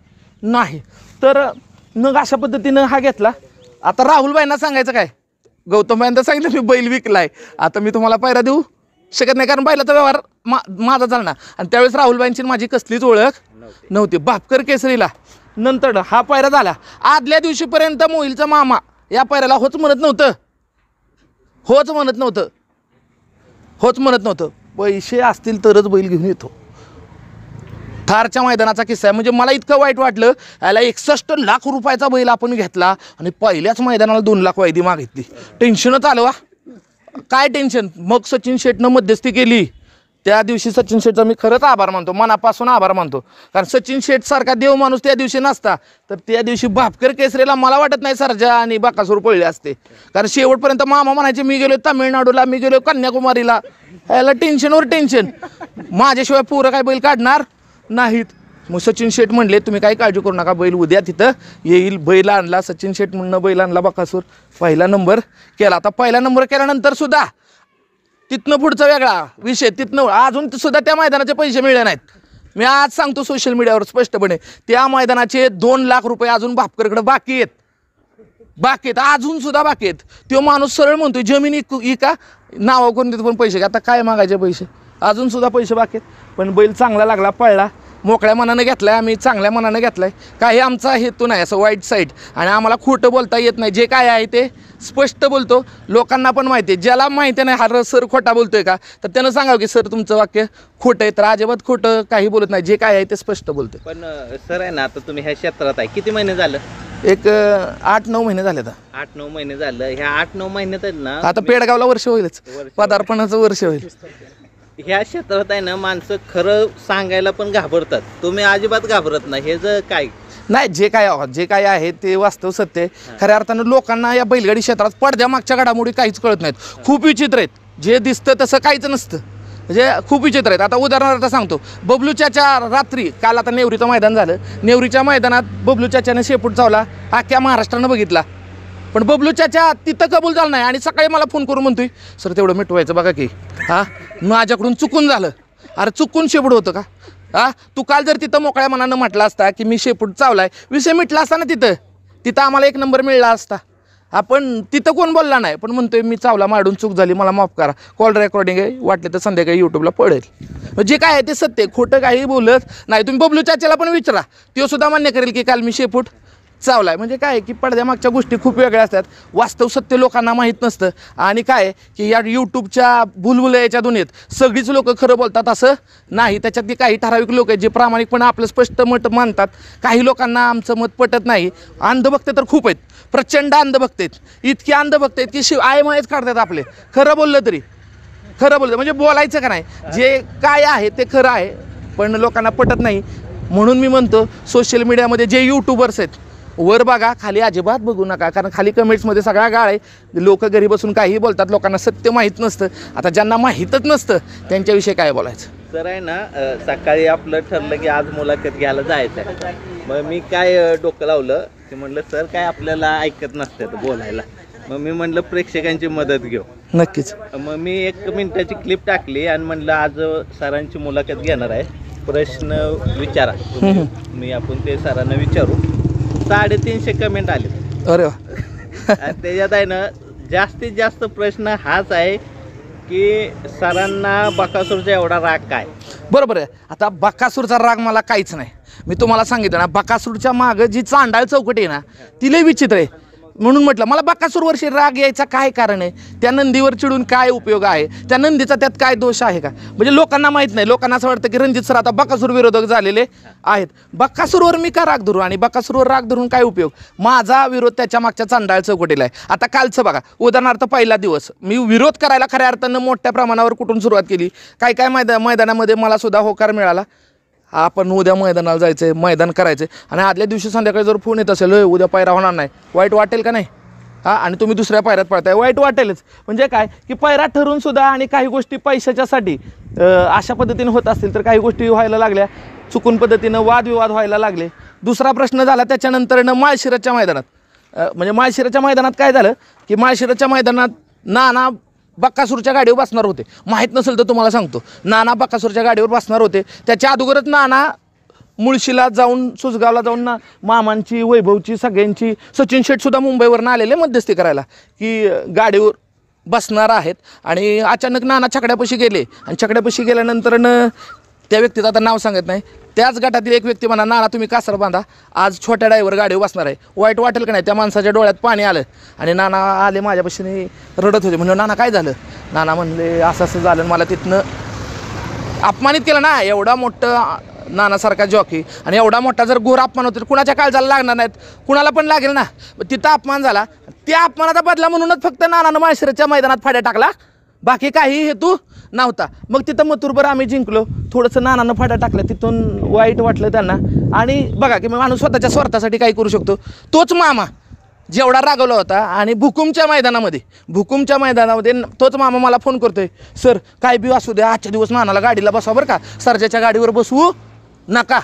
नाही. तर मग अशा पद्धतीनं हा घेतला. आता राहुलबाईंना सांगायचं काय? गौतमबाईंना सांगितलं मी बैल विकलाय. आता मी तुम्हाला पायरा देऊ शकत नाही, कारण बैलाचा व्यवहार माझा चालणार. आणि त्यावेळेस राहुलबाईंची माझी कसलीच ओळख नव्हती. बापकर केसरीला नंतर हा पायरा झाला. आदल्या दिवशीपर्यंत मोहिलचा मामा या पायऱ्याला होच म्हणत नव्हतं. पैसे असतील तरच बैल घेऊन येतो. थारच्या मैदानाचा किस्सा आहे. म्हणजे मला इतकं वाईट वाटलं, याला 61 लाख रुपयाचा बैल आपण घेतला आणि पहिल्याच मैदानाला 2 लाख वायदी मागितली. टेन्शनच आलं वा. काय टेन्शन. मग सचिन शेटनं मध्यस्थी केली. त्या दिवशी सचिन शेटचा मी खरंच आभार मानतो, मनापासून आभार मानतो. कारण सचिन शेट सारखा देव माणूस त्या दिवशी नसता तर त्या दिवशी बापकर केसरीला मला वाटत नाही सर्जा आणि बकासूर पळले असते. कारण शेवटपर्यंत मामा म्हणायचे मी गेलो तामिळनाडूला, मी गेलो कन्याकुमारीला. याला टेन्शनवर टेन्शन. माझ्याशिवाय पोरं काय बैल काढणार नाहीत. मग सचिन शेट म्हणले तुम्ही काही काळजी करू नका, बैल उद्या तिथं येईल. बैल आणला. सचिन शेट म्हणणं बैल आणला बकासूर. पहिला नंबर केला. आता पहिला नंबर केल्यानंतर सुद्धा तिथनं पुढचा वेगळा विषय. तिथनं अजून सुद्धा त्या मैदानाचे पैसे मिळले नाहीत. मी आज सांगतो सोशल मीडियावर स्पष्टपणे, त्या मैदानाचे 2 लाख रुपये अजून बापकरकडे बाकी आहेत. अजून सुद्धा बाकी आहेत. तो माणूस सरळ म्हणतोय जमीन इका नावा करून तिथं पण पैसे घ्या. आता काय मागायचे पैसे? अजून सुद्धा पैसे बाकी आहेत. पण बैल चांगला लागला, पळला. मोकळ्या मनानं घेतलाय आम्ही, चांगल्या मनानं घेतलाय. काही आमचा हेतू नाही असं वाईट साईड. आणि आम्हाला खोटं बोलता येत नाही. जे काय आहे ते स्पष्ट बोलतो. लोकांना पण माहिती आहे. ज्याला माहिती नाही हा सर खोटा बोलतोय का, तर त्यानं सांगावं की सर तुमचं वाक्य खोटं आहे. तर अजिबात खोटं काही बोलत नाही. जे काय आहे ते स्पष्ट बोलतो. पण सर आहे ना, आता तुम्ही ह्या क्षेत्रात आहे किती महिने झालं? एक 8-9 महिने झाले. आता 8-9 महिने झालं. ह्या 8-9 महिन्यात आहेत ना, आता पेडगावला वर्ष होईलच, पदार्पणाचं वर्ष होईल. ह्या क्षेत्रात आहे ना माणसं खरं सांगायला पण घाबरतात. तुम्ही अजिबात घाबरत नाही. हे जर काय नाही, जे काय आहे ते वास्तव सत्य आहे. खऱ्या अर्थानं लोकांना या बैलगाडी क्षेत्रात पडद्यामागच्या घडामोडी काहीच कळत नाहीत. खूप विचित्र आहेत. जे दिसतं तसं काहीच नसतं. म्हणजे खूप विचित्र आहेत. आता उदाहरणार्थ सांगतो, बबलूच्याच्या रात्री काल आता नेवरीचं मैदान झालं. नेवरीच्या मैदानात बबलूच्याने शेपूट चावला, अख्ख्या महाराष्ट्रानं बघितला. पण बबलूच्याच्या तिथं कबूल झालं नाही. आणि सकाळी मला फोन करून म्हणतोय सर तेवढं मिटवायचं बघा की. माझ्याकडून चुकून झालं. अरे चुकून शेपूट होतं का? तू काल जर तिथं मोकळ्या मनानं म्हटलं असता की मी शेपूट चावलाय, विषय मिटला असता ना. तिथं आम्हाला 1 नंबर मिळला असता. आपण तिथं कोण बोलला नाही. पण म्हणतोय मी चावला, माडून चूक झाली, मला माफ करा. कॉल रेकॉर्डिंग आहे, वाटले तर संध्याकाळी यूट्यूबला पडेल. जे काय आहे ते सत्य. खोटं काही बोलत नाही. तुम्ही बबलू चाच्याला पण विचारा, तो सुद्धा मान्य करेल की काल मी शेपूट चावलाय. म्हणजे काय की पडद्यामागच्या गोष्टी खूप वेगळ्या असतात. वास्तव सत्य लोकांना माहीत नसतं. आणि काय की या यूट्यूबच्या भुलभुलयाच्या दुनियेत सगळीच लोक खरं बोलतात असं नाही. त्याच्यातली काही ठराविक लोक आहेत जे प्रामाणिकपणे आपलं स्पष्ट मत मानतात. काही लोकांना आमचं मत पटत नाही. अंधभक्त तर खूप आहेत, प्रचंड अंधभक्त आहेत. इतके अंधभक्त आहेत की आयमायच काढतात आपले. खरं बोललं तरी खरं बोलतं म्हणजे बोलायचं का नाही. जे काय आहे ते खरं आहे, पण लोकांना पटत नाही. म्हणून मी म्हणतो सोशल मीडियामध्ये जे यूट्यूबर्स आहेत वर बघा, खाली अजिबात बघू नका. कारण खाली कमेंट्समध्ये सगळ्या गाळ आहे. लोक घरी बसून काहीही बोलतात. लोकांना सत्य माहीत नसतं. आता ज्यांना माहीतच नसतं त्यांच्याविषयी काय बोलायचं. सर आहे ना, सकाळी आपलं ठरलं की आज मुलाखत घ्यायला जायचं आहे. मग मी काय डोकं लावलं की म्हटलं सर काय आपल्याला ऐकत नसतं बोलायला. मग मी म्हटलं प्रेक्षकांची मदत घेऊ. नक्कीच. मग मी 1 मिनिटाची क्लिप टाकली आणि म्हटलं आज सरांची मुलाखत घेणार आहे, प्रश्न विचारा. मी आपण ते सरांना विचारू. 350 कमेंट आले. अरे वा. त्याच्यात आहे ना जास्तीत जास्त प्रश्न हाच आहे की सरांना बकासूरचा एवढा राग काय? बरोबर आहे. आता बकासूरचा राग मला काहीच नाही. मी तुम्हाला सांगितलं ना, बकासूरच्या मागं जी चांडाळ चौकटी आहे ना ती लय विचित्र आहे. म्हणून म्हटलं मला बकासूरवरशी राग यायचा काय कारण आहे? त्या नंदीवर चिडून काय उपयोग आहे? त्या नंदीचा त्यात काय दोष आहे का? म्हणजे लोकांना माहीत नाही. लोकांना असं वाटतं की रणजित सर आता बकासूर विरोधक झालेले आहेत. बकासूरवर मी का राग धरू आणि बकासूरवर राग धरून काय उपयोग? माझा विरोध त्याच्या मागच्या चांडाळ चौकटीला आहे. आता कालचं बघा, उदाहरणार्थ पहिला दिवस मी विरोध करायला खऱ्या अर्थानं मोठ्या प्रमाणावर कुठून सुरुवात केली. काय मैदानामध्ये मला सुद्धा होकार मिळाला. आपण उद्या मैदानाला जायचं आहे, मैदान करायचं आहे आणि आदल्या दिवशी संध्याकाळी जर फोन येत असेल उद्या पायरा होणार नाही, वाईट वाटेल का नाही? हां, आणि तुम्ही दुसऱ्या पायऱ्यात पळताय, वाईट वाटेलच. म्हणजे काय की पायरा ठरून सुद्धा आणि काही गोष्टी पैशाच्यासाठी अशा पद्धतीने होत असतील तर काही गोष्टी व्हायला लागल्या, चुकून पद्धतीनं वादविवाद व्हायला लागले. दुसरा प्रश्न झाला त्याच्यानंतरनं माळशिरसच्या मैदानात. म्हणजे माळशिरसच्या मैदानात काय झालं की माळशिरसच्या मैदानात नाना बक्कासूरच्या गाडीवर बसणार होते. माहीत नसेल तर तुम्हाला सांगतो, नाना बक्कासूरच्या गाडीवर बसणार होते. त्याच्या अगोदरच नाना मुळशीला जाऊन, सुसगावला जाऊन ना मामांची, वैभवची, सगळ्यांची, सचिन शेठसुद्धा मुंबईवरनं आलेले मध्यस्थी करायला की गाडीवर बसणार आहेत. आणि अचानक नाना छकड्यापाशी गेले आणि छकड्यापाशी गेल्यानंतरनं त्या व्यक्तीचं आता नाव सांगत नाही, त्याच गटातील एक व्यक्ती म्हणा, नाना तुम्ही कासर बांधा, आज छोट्या ड्रायव्हर गाडीवर बसणार आहे. वाईट वाटेल का नाही? त्या माणसाच्या डोळ्यात पाणी आलं आणि नाना आले माझ्यापाशी रडत होते. म्हणलं नाना काय झालं? नाना म्हणले असं असं झालं. मला तिथनं अपमानित केलं ना. एवढा मोठं नानासारखा जॉकी आणि एवढा मोठा जर घोर अपमान होतो तर कुणाच्या काळजाला लागणार नाहीत, कुणाला पण लागेल ना. तिथं अपमान झाला, त्या अपमानाचा बदला म्हणूनच फक्त नानानं माळशिरसच्या मैदानात फाड्या टाकला, बाकी काही हेतू नव्हता. मग तिथं मथुरभर आम्ही जिंकलो, थोडंसं नानानं फाड्या टाकल्या, तिथून वाईट वाटलं त्यांना. आणि बघा की माणूस स्वतःच्या स्वार्थासाठी काही करू शकतो. तोच मामा जेवढा रागवला होता आणि भुकुमच्या मैदानामध्ये तोच मामा मला फोन करतोय, सर काय बी असू द्या, आजच्या दिवस नानाला गाडीला बसवा बरं का, सर्जाच्या गाडीवर बसवू नका,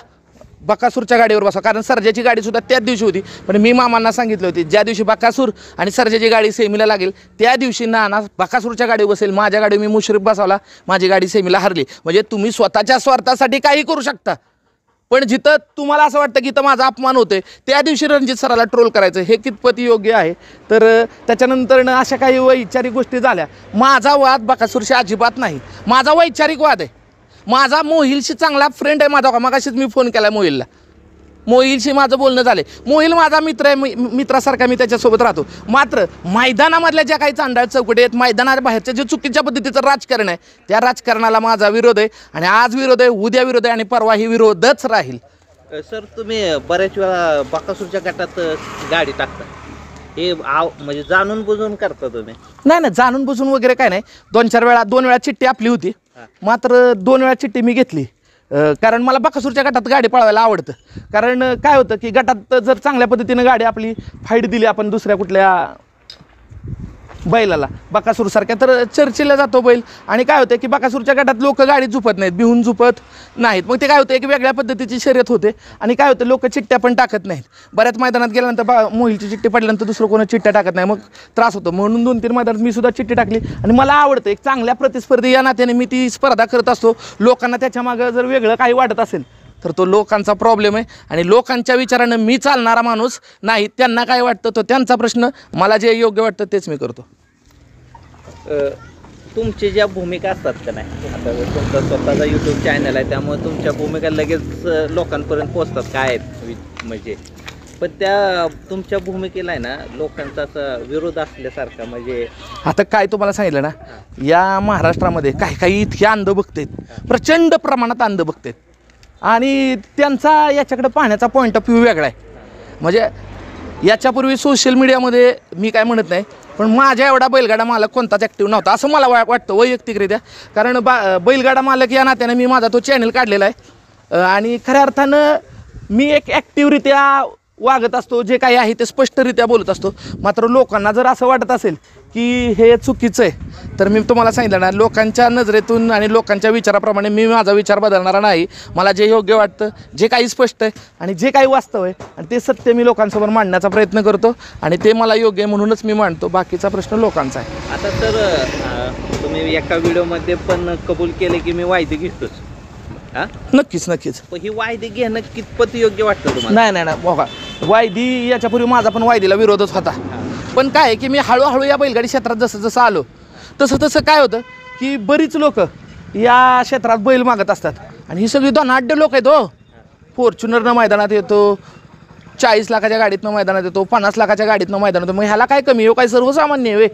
बकासूरच्या गाडीवर बसवा. कारण सर्जाची गाडीसुद्धा त्याच दिवशी होती. पण मी मामांना सांगितलं होती ज्या दिवशी बकासूर आणि सर्जाची गाडी सेमीला लागेल त्या दिवशी नाना बकासूरच्या गाडीवर बसेल. माझ्या गाडीवर मी मुश्रीफ बसवला, माझी गाडी सेमीला हरली. म्हणजे तुम्ही स्वतःच्या स्वार्थासाठी काही करू शकता, पण जिथं तुम्हाला असं वाटतं की इथं माझा अपमान होतोय त्या दिवशी रणजित सराला ट्रोल करायचं हे कितपत योग्य आहे? तर त्याच्यानंतरनं अशा काही वैचारिक गोष्टी झाल्या. माझा वाद बकासूरशी अजिबात नाही, माझा वैचारिक वाद आहे. माझा मोहिलशी चांगला फ्रेंड आहे माझा. मगाशीच मी फोन केला मोहिलला, मोहिलशी माझं बोलणं झालं. मोहिल माझा मित्र आहे, मित्रासारखा मी त्याच्यासोबत राहतो. मात्र मैदानामधल्या ज्या काही चांडाळ चौकटी आहेत, मैदानाबाहेरच्या जे चुकीच्या पद्धतीचं राजकारण आहे, त्या राजकारणाला माझा विरोध आहे. आणि आज विरोध आहे, उद्या विरोध आहे आणि परवा ही विरोधच राहील. सर तुम्ही बऱ्याच वेळा बकासूरच्या गटात गाडी टाकता, हे म्हणजे जाणून बुजून करता तुम्ही? नाही, जाणून बुजून वगैरे काय नाही. 2 वेळा चिठ्ठी आपली होती, मात्र 2 वेळा चिठ्ठी मी घेतली. कारण मला बकासूरच्या गटात गाडी पळवायला आवडतं. कारण काय होतं की गटात जर चांगल्या पद्धतीनं गाडी आपली फाईट दिली आपण दुसऱ्या कुठल्या बैलाला, बकासूरसारख्या, तर चर्चेला जातो बैल. आणि काय होतं की बकासूरच्या गटात लोक गाडी झुपत नाहीत, बिहून झुपत नाहीत. मग ते काय होतं, एक वेगळ्या पद्धतीची शर्यत होते. आणि काय होतं, लोक चिठ्ठ्या पण टाकत नाहीत. बऱ्याच मैदानात गेल्यानंतर मोहिलची चिठ्ठी पडल्यानंतर दुसरं कोणा चिठ्ठ्या टाकत नाही, मग त्रास होतो. म्हणून 2-3 मैदानात मी सुद्धा चिठ्ठी टाकली. आणि मला आवडतं, एक चांगल्या प्रतिस्पर्धी या नात्याने मी ती स्पर्धा करत असतो. लोकांना त्याच्या मागं जर वेगळं काही वाटत असेल तर तो लोकांचा प्रॉब्लेम आहे आणि लोकांच्या विचारानं मी चालणारा माणूस नाही. त्यांना काय वाटतं तो त्यांचा प्रश्न, मला जे योग्य वाटतं तेच मी करतो. तुमची ज्या भूमिका असतात का नाही, आता तुमचा स्वतःचा यूट्यूब चॅनल आहे त्यामुळे तुमच्या भूमिका लगेच लोकांपर्यंत पोचतात काय आहेत म्हणजे, पण त्या तुमच्या भूमिकेला आहे ना लोकांचा असा विरोध असल्यासारखा. म्हणजे आता काय तुम्हाला सांगितलं ना, या महाराष्ट्रामध्ये काही इतके अंधभक्त आहेत, प्रचंड प्रमाणात अंधभक्त आहेत. आणि त्यांचा याच्याकडे पाहण्याचा पॉईंट ऑफ व्ह्यू वेगळा आहे. म्हणजे याच्यापूर्वी सोशल मीडियामध्ये मी काय म्हणत नाही, पण माझ्या एवढा बैलगाडा मालक कोणताच ॲक्टिव्ह नव्हता असं मला वाटतं वैयक्तिकरित्या. कारण बैलगाडा मालक या नात्याने मी माझा तो चॅनल काढलेला आहे. आणि खऱ्या अर्थानं मी एक ॲक्टिव्हरित्या वागत असतो, जे काही आहे ते स्पष्टरित्या बोलत असतो. मात्र लोकांना जर असं वाटत असेल की हे चुकीचं आहे तर मी तुम्हाला सांगितलं ना, लोकांच्या नजरेतून आणि लोकांच्या विचाराप्रमाणे मी माझा विचार बदलणारा नाही. मला जे योग्य वाटतं, जे काही स्पष्ट आहे आणि जे काही वास्तव आहे आणि ते सत्य मी लोकांसमोर मांडण्याचा प्रयत्न करतो आणि ते मला योग्य आहे म्हणूनच मी मांडतो. बाकीचा प्रश्न लोकांचा आहे. आता तर तुम्ही एका व्हिडिओमध्ये पण कबूल केले की मी वायदे घेतोच. नक्कीच. पण ही वायदे घेणं कितपत योग्य वाटतं तुम्हाला? नाही बघा, वायदी याच्यापूर्वी माझा पण वायदीला विरोधच होता. पण काय की मी हळूहळू या बैलगाडी क्षेत्रात जसं आलो तसं काय होतं की बरीच लोक या क्षेत्रात बैल मागत असतात. आणि ही सगळी धनाढ्य लोक आहेत. हो, फॉर्च्युनरनं मैदानात येतो, 40 लाखाच्या गाडीतनं मैदानात येतो, 50 लाखाच्या गाडीतनं मैदानात येतो. मग ह्याला काय कमी हो, काय सर्वसामान्य आहे.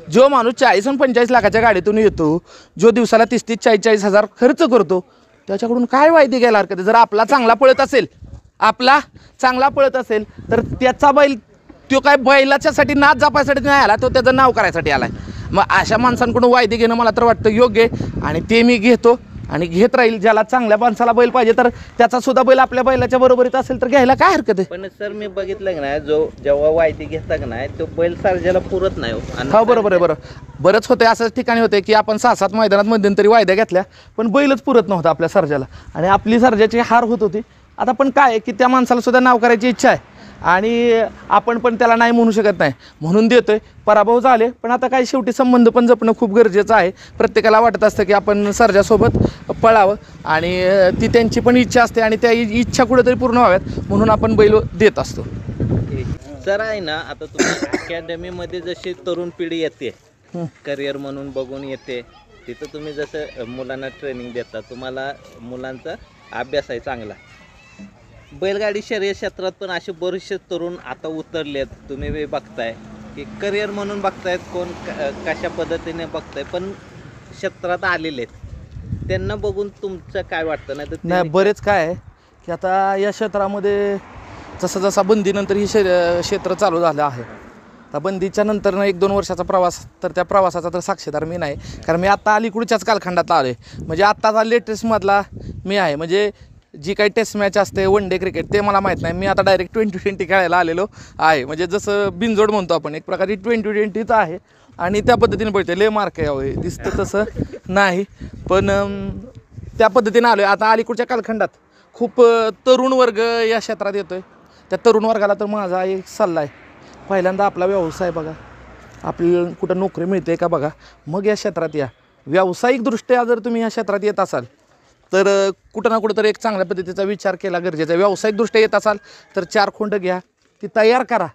जो माणूस 40 आणि 45 लाखाच्या गाडीतून येतो, जो दिवसाला 30-40 हजार खर्च करतो, त्याच्याकडून काय वायदे घ्यायला हरकत आहे? जर आपला चांगला पळत असेल तर त्याचा बैल तो काय बैलाच्यासाठी नाच जपायसाठी नाही आला, तो त्याचं नाव करायसाठी आला आहे. मग अशा माणसांकडून वायदे घेणं मला तर वाटतं योग्य आहे आणि ते मी घेतो आणि घेत राहील. ज्याला चांगल्या माणसाला बैल पाहिजे तर त्याचा सुद्धा बैल आपल्या बैलाच्या बरोबरीत असेल तर घ्यायला काय हरकत आहे. पण सर मी बघितलं की नाही, जेव्हा वायदी घेता की नाही तो बैल सर्जाला पुरत नाही. हो बरोबर आहे. बरंच होते असं ठिकाणी होते की आपण 6-7 मैदानात मध्यंतरी वायद्या घेतल्या पण बैलच पुरत नव्हता आपल्या सर्जाला आणि आपली सर्जाची हार होत होती. आता पण काय की त्या माणसाला सुद्धा नाव करायची इच्छा आहे आणि आपण पण त्याला नाही म्हणू शकत नाही म्हणून देतोय. पराभव झाले पण आता काय शेवटी संबंध पण जपणं खूप गरजेचं आहे. प्रत्येकाला वाटत असतं की आपण सर्जासोबत पळावं आणि ती त्यांची पण इच्छा असते आणि त्या इच्छा कुठेतरी पूर्ण व्हाव्यात म्हणून आपण बैल देत असतो. सर आहे ना, आता तुम्ही अकॅडमीमध्ये जशी तरुण पिढी येते करिअर म्हणून बघून येते, तिथं तुम्ही जसं मुलांना ट्रेनिंग देता, तुम्हाला मुलांचा अभ्यास आहे चांगला. बैलगाडी शर्यत क्षेत्रात पण असे बरेचसे तरुण आता उतरलेत. तुम्ही बी बघताय की करिअर म्हणून बघतायत, कोण कशा पद्धतीने बघताय, पण क्षेत्रात आलेले आहेत. त्यांना बघून तुमचं काय वाटतं? नाही बरेच काय आहे की आता या क्षेत्रामध्ये जसा बंदीनंतर ही क्षेत्र चालू झालं आहे. आता बंदीच्या नंतर 1-2 वर्षाचा प्रवास, तर त्या प्रवासाचा तर साक्षीदार मी नाही कारण मी आत्ता अलीकडच्याच कालखंडात आलो आहे. म्हणजे आत्ताचा लेटेस्टमधला मी आहे. म्हणजे जी काही टेस्ट मॅच असते, वन डे क्रिकेट ते मला माहीत नाही. मी आता डायरेक्ट 2020 खेळायला आलेलो आहे. म्हणजे जसं बिनजोड म्हणतो आपण, एक प्रकारची 2020च आहे आणि त्या पद्धतीने पळते. लय मार्क यावे दिसतं तसं नाही पण त्या पद्धतीने आलो आहे. आता अलीकडच्या कालखंडात खूप तरुण वर्ग या क्षेत्रात येतो आहे. त्या तरुण वर्गाला तर माझा एक सल्ला आहे, पहिल्यांदा आपला व्यवसाय बघा, आपल्याला कुठं नोकरी मिळते का बघा, मग या क्षेत्रात या. व्यावसायिकदृष्ट्या जर तुम्ही या क्षेत्रात येत असाल तर कुठं ना कुठं तर एक चांगल्या पद्धतीचा विचार केला गरजेचा आहे. व्यावसायिकदृष्ट्या येत असाल तर 4 खोंड घ्या, ती तयार करा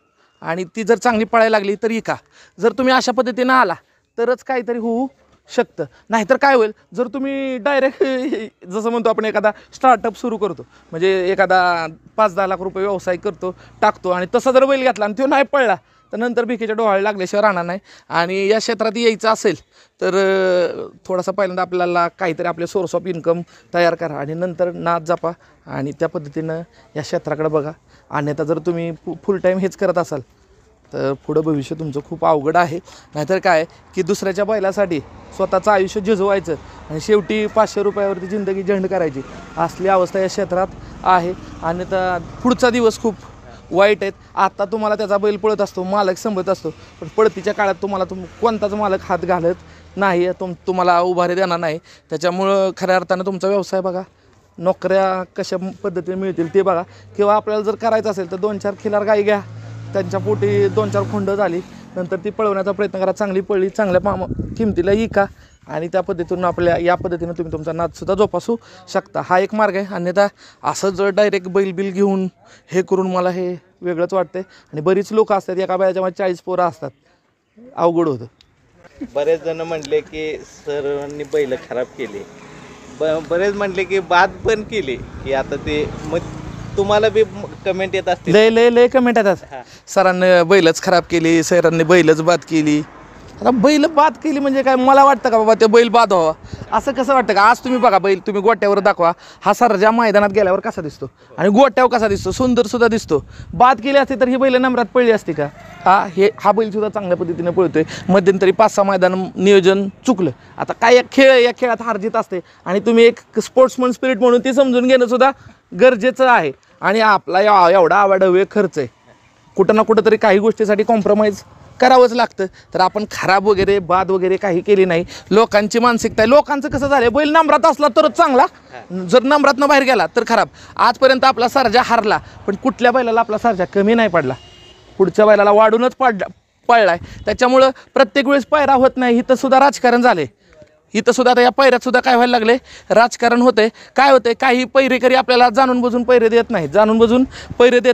आणि ती जर चांगली पळायला लागली तर का. जर तुम्ही अशा पद्धतीनं आला तरच काहीतरी होऊ शकतं. नाहीतर काय होईल, जर तुम्ही डायरेक्ट जसं म्हणतो आपण एखादा स्टार्टअप सुरू करतो, म्हणजे एखादा 5-10 लाख रुपये व्यवसाय टाकतो आणि तसा जर बैल घेतला आणि तो नाही पळला तर नंतर भिकेच्या डोहाळे लागल्याशिवाय राहणार नाही. आणि या क्षेत्रात यायचं असेल तर थोडासा पहिल्यांदा आपल्याला काहीतरी आपले सोर्स ऑफ इन्कम तयार करा आणि नंतर नाद जपा आणि त्या पद्धतीनं या क्षेत्राकडे बघा. अन्यथा जर तुम्ही फुल टाईम हेच करत असाल तर पुढं भविष्य तुमचं खूप अवघड आहे. नाहीतर काय की दुसऱ्याच्या बैलासाठी स्वतःचं आयुष्य झिजवायचं आणि शेवटी 500 रुपयावरती जिंदगी झंड करायची, असली अवस्था या क्षेत्रात आहे. आणि तर पुढचा दिवस खूप वाईट आहेत. आता तुम्हाला त्याचा बैल पळत असतो, मालक संभत असतो, पण पळतीच्या काळात तुम्हाला कोणताच मालक हात घालत नाही, तुम्हाला उभारी देणार नाही. त्याच्यामुळं खऱ्या अर्थानं तुमचा व्यवसाय बघा, नोकऱ्या कशा पद्धतीने मिळतील ते बघा. किंवा आपल्याला जर करायचं असेल तर 2-4 खिलार गाई घ्या, त्यांच्या पोटी 2-4 खोंड झाली, नंतर ती पळवण्याचा प्रयत्न करा. चांगली पळली, चांगल्या किमतीला इका आणि त्या पद्धतीतून या पद्धतीनं तुम्ही तुमचा नादसुद्धा जोपासू शकता. हा एक मार्ग आहे. अन्यथा असं जर डायरेक्ट बैल घेऊन हे करून मला हे वेगळंच वाटतंय. आणि बरीच लोक असतात, एका बैलाच्या मध्ये 40 पोरं असतात, अवघड होतं. बरेच जण म्हणले की सरांनी बैल खराब केली, बरेच म्हणले की बाद पण केली की आता ते, मग तुम्हाला बी कमेंट येत असतील? लय कमेंट येतात, सरांनी बैलच खराब केली, सरांनी बैलच बाद केली. आता बैल बाद केली म्हणजे काय, मला वाटतं का बाबा ते बैल बाद व्हावा, असं कसं वाटतं का? आज तुम्ही बघा बैल, तुम्ही गोट्यावर दाखवा, हा सर्जा मैदानात गेल्यावर कसा दिसतो आणि गोट्यावर कसा दिसतो, सुंदर सुद्धा दिसतो. बाद केली असती तर ही बैल नम्रात पळली असती का? हा बैल सुद्धा चांगल्या पद्धतीने पळतोय. मध्यंतरी 5-6 मैदान नियोजन चुकलं. आता काय या खेळात हार जीत असते आणि तुम्ही एक स्पोर्ट्समन स्पिरिट म्हणून ती समजून घेणं सुद्धा गरजेचं आहे. आणि आपला एवढा आवाडवे खर्च आहे, कुठं ना कुठं तरी काही गोष्टीसाठी कॉम्प्रोमाइज करावंच लागतं. तर आपण खराब वगैरे बाद वगैरे काही केली नाही. लोकांची मानसिकता आहे, लोकांचं कसं झालं, बैल नम्रात असला तरच चांगला, जर नम्रातनं बाहेर गेला तर खराब. आजपर्यंत आपला सर्जा हारला पण कुठल्या बैलाला आपला सर्जा कमी नाही पडला, पुढच्या बैलाला वाढूनच पळलाय. त्याच्यामुळं प्रत्येक वेळेस पायरा होत नाही. इथं सुद्धा राजकारण झाले, इथं सुद्धा आता या पैऱ्यात सुद्धा काय व्हायला लागले, राजकारण होते. काय होते, काही पैरेकरी आपल्याला जाणून बुजून पैरे देत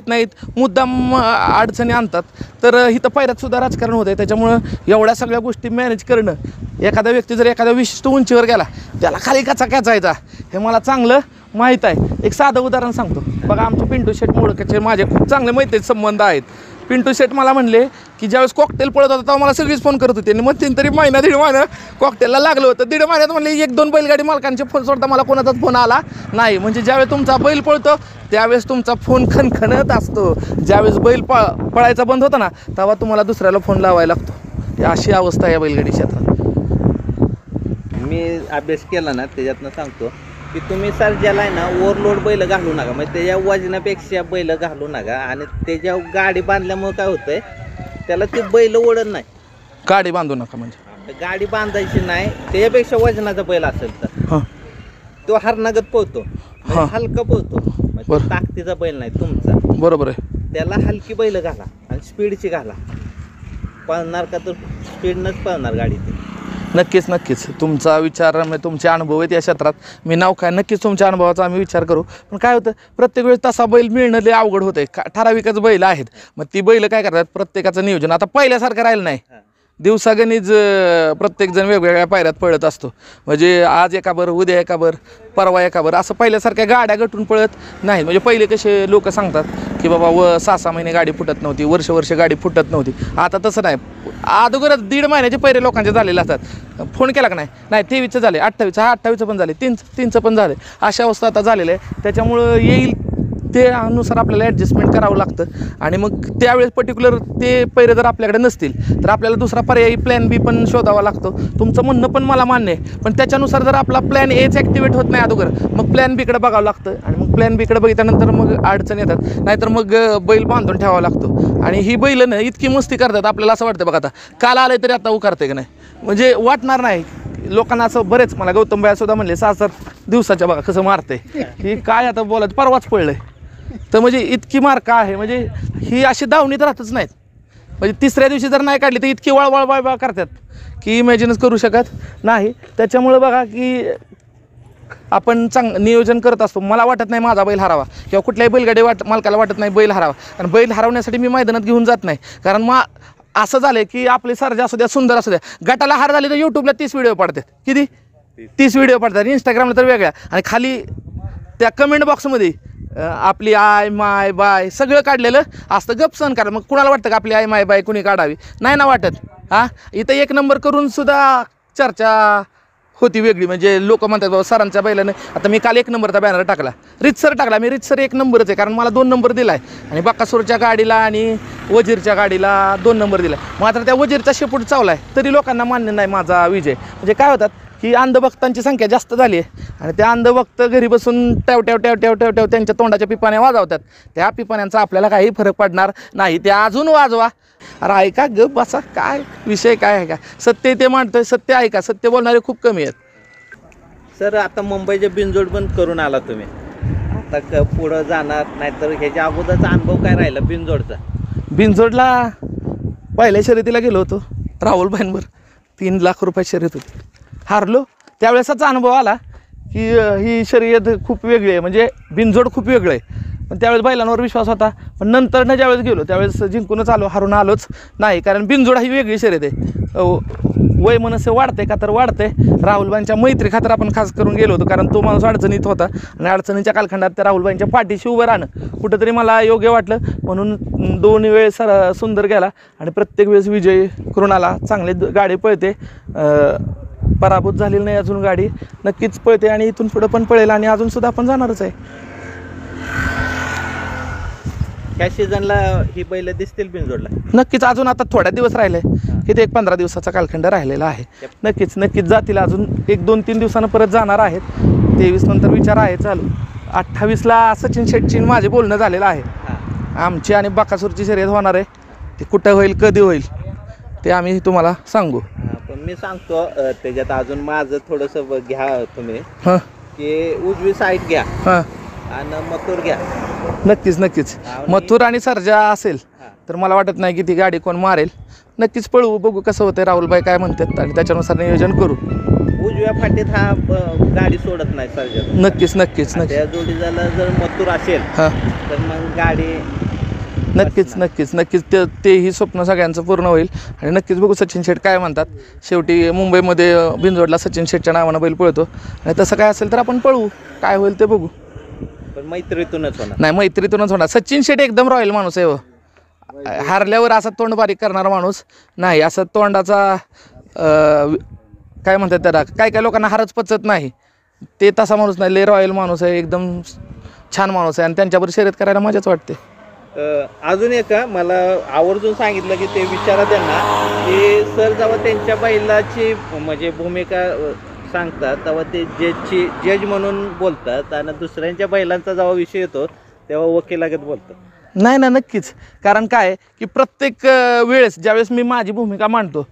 नाहीत, मुद्दाम अडचणी आणतात. तर इथं पैऱ्यात सुद्धा राजकारण होते. त्याच्यामुळं एवढ्या सगळ्या गोष्टी मॅनेज करणं, एखादा व्यक्ती जर एखाद्या विशिष्ट उंचीवर गेला त्याला खाली कसा खेचायचा हे मला चांगलं माहीत आहे. एक साधं उदाहरण सांगतो बघा, आमचे पिंटू शेट मोडकचे माझे खूप चांगले मैत्रीचे संबंध आहेत. पिंटू शेट मला म्हणले की ज्यावेळेस कॉकटेल पळत होता तेव्हा मला सगळीच फोन करत होते आणि मग 3 तरी महिना 1.5 महिना कॉकटेलला लागलं होतं. 1.5 महिन्यात म्हणले 1-2 बैलगाडी मालकांचे फोन सोडता मला कोणाचाच फोन आला नाही. म्हणजे ज्यावेळेस तुमचा बैल पळतो त्यावेळेस तुमचा फोन खणखणत असतो, ज्यावेळेस बैल पळायचा बंद होता ना तेव्हा तुम्हाला दुसऱ्याला फोन लावायला लागतो. अशी अवस्था आहे या बैलगाडी क्षेत्रात. मी अभ्यास केला ना त्याच्यातनं सांगतो की तुम्ही सर्जाला आहे ना ओव्हरलोड बैल घालू नका, म्हणजे त्याच्या वजनापेक्षा बैल घालू नका आणि त्याच्या गाडी बांधल्यामुळे काय होतंय त्याला ते बैल ओढत नाही. गाडी बांधू नका म्हणजे गाडी बांधायची नाही, त्याच्यापेक्षा वजनाचा बैल असेल तर हां तो हरणागत पळतो, हां. हलका पळतो, म्हणजे बरं. ताकदीचा बैल नाही तुमचा. बरोबर आहे. त्याला हलकी बैल घाला आणि स्पीडची घाला. पळणार का तर स्पीडनंच पळणार गाडी ती. नक्कीच नक्कीच तुमचा विचार म्हणजे तुमचे अनुभव आहेत या क्षेत्रात. मी नाव काय नक्कीच तुमच्या अनुभवाचा आम्ही विचार करू. पण काय होतं प्रत्येक वेळेस तसा बैल मिळणं लय अवघड होतं आहे. ठराविकच बैल आहेत, मग ती बैल काय करतात प्रत्येकाचं नियोजन आता पहिल्यासारखं राहिलं नाही. दिवसागणिक प्रत्येकजण वेगवेगळ्या पायऱ्यात पळत असतो. म्हणजे आज एकाबर, उद्या एकाबर, परवा एकाबर, असं पहिल्यासारख्या गाड्या गटून पळत नाही. म्हणजे पहिले कसे लोक सांगतात की बाबा 6-6 महिने गाडी फुटत नव्हती, वर्ष गाडी फुटत नव्हती. आता तसं नाही. अगोदरच 1.5 महिन्याचे पहिले लोकांचे झालेले असतात. फोन केला का नाही 23चं झाले, 28चं पण झाले, 3चं पण झाले. अशा अवस्था आता झालेल्या आहे. त्याच्यामुळं येईल त्यानुसार आपल्याला ॲडजस्टमेंट करावं लागतं. आणि मग त्यावेळेस पर्टिक्युलर ते पैरे जर आपल्याकडे नसतील तर आपल्याला दुसरा पर्यायी प्लॅन बी पण शोधावा लागतो. तुमचं म्हणणं पण मला मान्य आहे, पण त्याच्यानुसार जर आपला प्लॅन एच ॲक्टिवेट होत नाही अगोदर, मग प्लॅन बीकडे बघावं लागतं. आणि मग प्लॅन बीकडे बघितल्यानंतर मग अडचण येतात. नाहीतर मग बैल बांधून ठेवावा लागतो. आणि ही बैल ना इतकी मस्ती करतात आपल्याला असं वाटतं बघा आता काल आलं तरी आता उकारते की नाही, म्हणजे वाटणार नाही लोकांना. असं बरेच मला गौतम भाई सुद्धा म्हणले 6-7 दिवसाच्या बघा कसं मारते की काय आता बोलायचं, परवाच पडलंय. तर म्हणजे इतकी मार्क आहे, म्हणजे ही अशी दावणीत राहतच नाहीत. म्हणजे तिसऱ्या दिवशी जर नाही काढली तर इतकी वळवळ करतात की इमॅजिनच करू शकत नाही. त्याच्यामुळं बघा की आपण नियोजन करत असतो. मला वाटत नाही माझा बैल हरावा किंवा कुठल्याही बैलगाडी मालकाला वाटत नाही बैल हरावा. कारण बैल हरवण्यासाठी मी मैदानात घेऊन जात नाही. कारण असं झालं की आपले सर्जा असू द्या, सुंदर असू द्या, गटाला हार झाली तर यूट्यूबला 30 व्हिडिओ पडतात. किती 30 व्हिडिओ पडतात. इंस्टाग्रामला तर वेगळ्या. आणि खाली त्या कमेंट बॉक्समध्ये आपली आय माय बाय सगळं काढलेलं असतं. गप सण करा. मग कुणाला वाटतं का आपली आय माय बाय कुणी काढावी? नाही ना वाटत. हां इथं 1 नंबर करून सुद्धा चर्चा होती वेगळी. म्हणजे लोक म्हणतात बाबा सरांच्या बैलानं, आता मी काल 1 नंबरचा बॅनर टाकला, रितसर टाकला. मी रितसर 1 नंबरच आहे, कारण मला 2 नंबर दिला आहे. आणि बकासूरच्या गाडीला आणि वजीरच्या गाडीला 2 नंबर दिला आहे. मात्र त्या वजीरचा शेपूट चावला आहे तरी लोकांना मान्य नाही माझा विजय. म्हणजे काय होतात की अंधभक्तांची संख्या जास्त झाली आहे आणि त्या अंधभक्त घरी बसून टॅव त्यांच्या तोंडाच्या पिपाण्या वाजवतात. त्या पिपाण्यांचा आपल्याला काही फरक पडणार नाही. ते अजून वाजवा. अरे ऐका गप बसा, काय विषय काय आहे का? सत्य ते मांडतोय, सत्य ऐका. सत्य बोलणारे खूप कमी आहेत. सर आता मुंबईचे बिनजोड पण करून आला तुम्ही, आता पुढं जाणार नाहीतर ह्याच्या अगोदरचा अनुभव काय राहिला बिनजोडचा? बिनजोडला पहिल्या शर्यतीला गेलो होतो राहुल भाईंवर. 3 लाख रुपये शर्यत होती, हारलो. त्यावेळेसाचा अनुभव आला की ही शर्यत खूप वेगळी आहे, म्हणजे बिनजोड खूप वेगळं आहे. पण त्यावेळेस बैलांवर विश्वास होता. पण नंतरनं ज्यावेळेस गेलो त्यावेळेस जिंकूनच आलो, हारून आलोच नाही. कारण बिनजोड ही वेगळी शर्यत आहे. वय मनस्य वाढते का तर वाढते. राहुलबाईंच्या मैत्री खातर आपण खास करून गेलो होतो, कारण तो माणूस अडचणीत होता आणि अडचणीच्या कालखंडात त्या राहुलबाईंच्या पाठीशी उभं राहणं कुठंतरी मला योग्य वाटलं. म्हणून 2 वेळेस सुंदर गेला आणि प्रत्येक वेळेस विजय करून आला. चांगली गाडी पळते, पराभूत झालेली नाही अजून गाडी, नक्कीच पळते आणि इथून पुढं पण पळेल आणि अजूनसुद्धा आपण जाणारच आहे. ह्या सीझनला ही बैल दिसतील बिनजोडला? नक्कीच. अजून आता थोड्या दिवस राहिले, इथे 15 दिवसाचा कालखंड राहिलेला आहे. नक्कीच जातील. अजून 1-2-3 दिवसानं परत जाणार आहेत. 23 नंतर विचार आहे चालू. 28ला सचिन शेट्टी माझे बोलणं झालेलं आहे. आमची आणि बकासूरची शर्यत होणार आहे. ते कुठं होईल, कधी होईल ते आम्ही तुम्हाला सांगू. पण मी सांगतो त्याच्यात अजून माझं थोडंसं घ्या तुम्ही, हां की उजवी साईड घ्या हां आणि मथुर घ्या. नक्कीच. मथुर आणि सर्जा असेल तर मला वाटत नाही की ती गाडी कोण मारेल. नक्कीच पळवू, बघू कसं होतं, राहुलबाई काय म्हणतात आणि त्याच्यानुसार नियोजन करू. उजव्या फाटीत हा गाडी सोडत नाही सर्जन. नक्कीच. त्या जोडीला जर मथुर असेल हां तर मग गाडी नक्कीच तेही स्वप्न सगळ्यांचं पूर्ण होईल. आणि नक्कीच बघू सचिन शेट काय म्हणतात. शेवटी मुंबईमध्ये बिनजोडला सचिन शेटच्या नावानं बैल पळतो आणि तसं काय असेल तर आपण पळवू, काय होईल ते बघू. पण मैत्रीतूनच होणार. नाही, मैत्रीतूनच होणार. सचिन शेट एकदम रॉयल माणूस आहे. हारल्यावर असा तोंड बारीक करणारा माणूस नाही. असं तोंडाचा काय म्हणतात त्याला, काय लोकांना हारच पचत नाही, ते तसा माणूस नाही. लय रॉयल माणूस आहे, एकदम छान माणूस आहे आणि त्यांच्यावर शर्यत करायला मजाच वाटते. अजून एक मला आवर्जून सांगितलं की ते विचारा त्यांना की सर जेव्हा त्यांच्या बैलाची म्हणजे भूमिका सांगतात तेव्हा ते जज म्हणून बोलतात आणि दुसऱ्यांच्या बैलांचा जेव्हा विषय येतो तेव्हा वकिलागत बोलतात. नाही ना, नक्कीच. कारण काय की प्रत्येक वेळेस ज्यावेळेस मी माझी भूमिका मांडतो,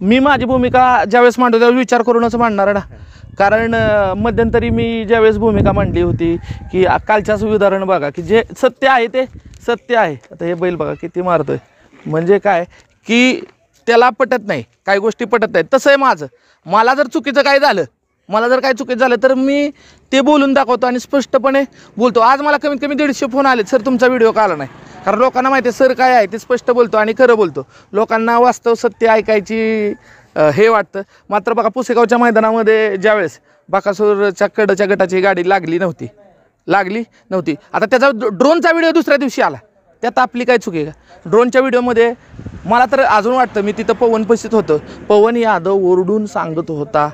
ज्यावेळेस मांडतो त्यावेळेस विचार करूनच मांडणार ना. कारण मध्यंतरी मी ज्यावेळेस भूमिका मांडली होती की कालच्याच उदाहरण बघा की जे सत्य आहे ते सत्य आहे. आता हे बैल बघा किती मारतोय, म्हणजे काय की त्याला पटत नाही, काही गोष्टी पटत नाहीत. तसं आहे माझं. मला जर चुकीचं काय झालं, तर मी ते बोलून दाखवतो आणि स्पष्टपणे बोलतो. आज मला कमीत कमी 150 फोन आले, सर तुमचा व्हिडिओ का आला नाही. कारण लोकांना माहिती आहे सर काय आहे ते स्पष्ट बोलतो आणि खरं बोलतो. लोकांना वास्तव सत्य ऐकायची हे वाटतं. मात्र बघा पुसेगावच्या मैदानामध्ये ज्यावेळेस बकासूरच्या कडच्या गटाची गाडी लागली नव्हती. आता त्याचा ड्रोनचा व्हिडिओ दुसऱ्या दिवशी आला, त्यात आपली काय चुकी आहे का? ड्रोनच्या व्हिडिओमध्ये मला तर अजून वाटतं, मी तिथं पवन पशीत होतं, पवन यादव ओरडून सांगत होता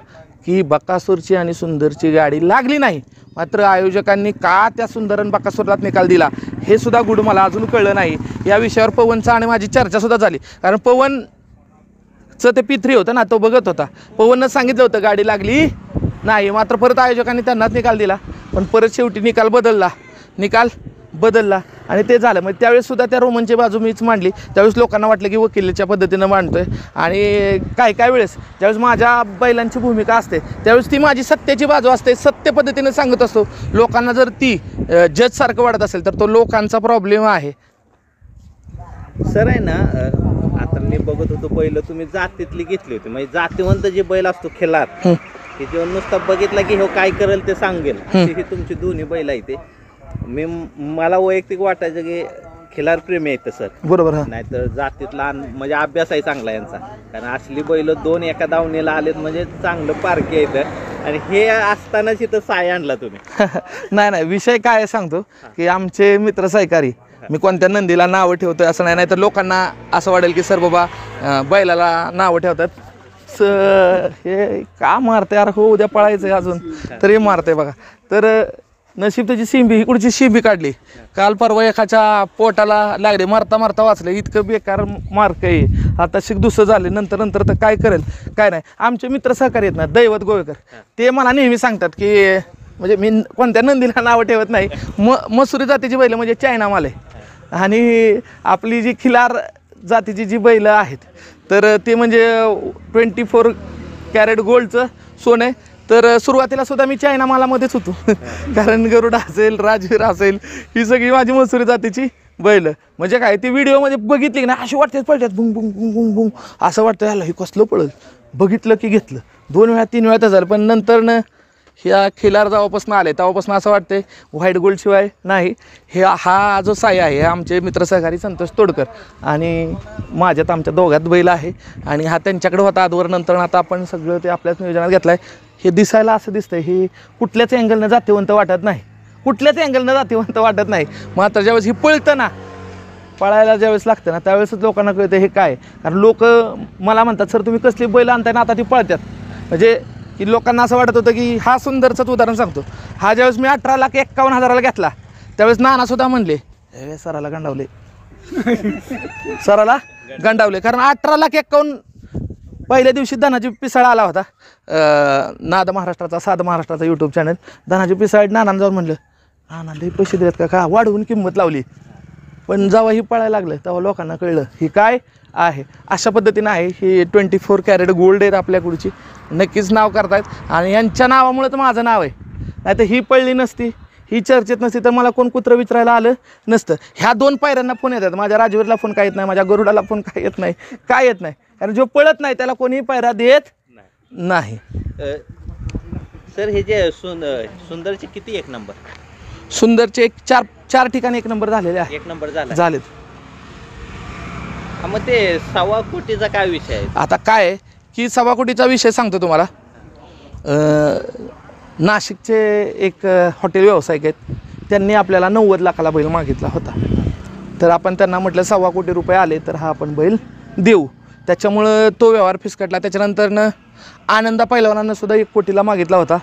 की बकासूरची आणि सुंदरची गाडी लागली नाही. मात्र आयोजकांनी का त्या सुंदर आणि बकासूरला निकाल दिला हे सुद्धा गुड मला अजून कळलं नाही. या विषयावर पवनचा आणि माझी चर्चासुद्धा झाली. कारण पवनचं ते P3 होतं ना, तो बघत होता. पवननं सांगितलं होतं गाडी लागली नाही, मात्र परत आयोजकांनी त्यांनाच निकाल दिला. पण परत शेवटी निकाल बदलला आणि ते झालं. मग त्यावेळेस सुद्धा त्या रोमनची बाजू मीच मांडली. त्यावेळेस लोकांना वाटलं की वकिलीच्या पद्धतीनं मांडतोय. आणि काय वेळेस ज्यावेळेस माझ्या बैलांची भूमिका असते त्यावेळेस ती माझी सत्याची बाजू असते, सत्य पद्धतीनं सांगत असतो. लोकांना जर ती जजसारखं वाटत असेल तर तो लोकांचा प्रॉब्लेम आहे. सर आहे ना, आता मी बघत होतो बैल तुम्ही जातीतली घेतली होती, म्हणजे जातीवंत जे बैल असतो खिलार की जेव्हा नुसता बघितला की हो काय करेल ते सांगेल, ही तुमची दोन्ही बैल आहे. ते मला वैयक्तिक वाटायचं की खिलार प्रेमी आहेत सर, बरोबर. नाहीतर जातीतला म्हणजे अभ्यास आहे चांगला यांचा. कारण असली बैल 2 एका दावणीला आलेत म्हणजे चांगलं पारखी येतं. आणि हे असतानाच इथं साय आणला तुम्ही. नाही, विषय काय सांगतो की आमचे मित्र सहकारी, मी कोणत्या नंदीला नावं ठेवतोय असं नाही, तर लोकांना असं वाटेल की सर बाबा बैलाला नावं ठेवतात, हे का मारते यार, हो उद्या पळायचं आहे अजून तरी मारते बघा. तर नशीब त्याची शिंबी, इकडची शिंबी काढली. काल परवा एकाच्या पोटाला लागले, मारता वाचले. इतकं बेकार मार्क आहे. आता दुसरं झाले, नंतर तर काय करेल काय नाही. आमचे मित्र सहकारी आहेत ना, दैवत गोवेकर, ते मला नेहमी सांगतात की म्हणजे मी कोणत्या नंदीला नावं ठेवत नाही. मसुरी जातीची बैलं म्हणजे चायना माल आहे. आणि आपली जी खिलार जातीची जी बैलं आहेत तर ते म्हणजे 24 कॅरेट गोल्डचं सोनं आहे. तर सुरुवातीला सुद्धा मी चायना मालामध्येच होतो. कारण गरुडा असेल, राजवीर असेल, ही सगळी माझी मसुरी जातीची बैल. म्हणजे काय ती व्हिडिओमध्ये बघितली की नाही अशी वाटतेच पळतात, बुंग बुंग बुंग बुंग बुंग असं वाटतं याला हे कसलं पळल. बघितलं की घेतलं, 2 वेळा 3 वेळा तर झालं. पण नंतरनं ह्या खिलार जेव्हापासून आले तेव्हापासून असं वाटतंय व्हाईट गोल्ड शिवाय नाही. हा जो साय आहे हे आमचे मित्र सहकारी संतोष तोडकर आणि आमच्या दोघात बैल आहे. आणि हा त्यांच्याकडे होता आजवर, नंतर आता आपण सगळं ते आपल्याच नियोजनात घेतलं आहे. हे दिसायला असं दिसतंय, हे कुठल्याच अँगलनं जातीवंत वाटत नाही. मात्र ज्यावेळेस ही पळतं ना, पळायला ज्यावेळेस लागतं ना त्यावेळेसच लोकांना कळतं हे काय. कारण लोक मला म्हणतात सर तुम्ही कसली बैल आणताय ना आता ती पळतात. म्हणजे की लोकांना असं वाटत होतं की हा सुंदरचंच उदाहरण सांगतो. हा ज्यावेळेस मी 18,51,000 घेतला त्यावेळेस नानासुद्धा म्हणले सराला गंडावले. कारण 18,51,000 पहिल्या दिवशी धनाजी पिसाळ आला होता, नाद महाराष्ट्राचा, साध महाराष्ट्राचा यूट्यूब चॅनल. धनाजी पिसाळ नानांना जाऊन म्हणलं नाना लई पैसे देत का वाढवून किंमत लावली. पण जेव्हा ही पळायला लागलं तेव्हा लोकांना कळलं ही काय आहे. अशा पद्धतीनं आहे. ही 24 कॅरेट गोल्ड आहेत आपल्याकडची, नक्कीच नाव करतायत. आणि यांच्या नावामुळे तर माझं नाव आहे. नाही तर ही पळली नसती, ही चर्चेत नसती तर मला कोण कुत्रं विचारायला आलं नसतं. ह्या 2 पायऱ्यांना फोन येतात. माझ्या राजवीरला फोन काय येत नाही, माझ्या गरुडाला फोन काय येत नाही. कारण जो पळत नाही त्याला कोणीही पायरा देत नाही. सर हे जे सुंदरचे किती 1 नंबर? सुंदरचे 4 ठिकाणी 1 नंबर झालेले आहे. 1 नंबर झालेत. मग ते 1.25 कोटीचा काय विषय आहे? आता काय आहे की 1.25 कोटीचा विषय सांगतो तुम्हाला. नाशिकचे एक हॉटेल व्यावसायिक आहेत, त्यांनी आपल्याला 90 लाखाला बैल मागितला होता. तर आपण त्यांना म्हटलं 1.25 कोटी रुपये आले तर हा आपण बैल देऊ. त्याच्यामुळं तो व्यवहार फिसकटला. त्याच्यानंतरनं आनंदा पैलवानानं सुद्धा 1 कोटीला मागितला होता.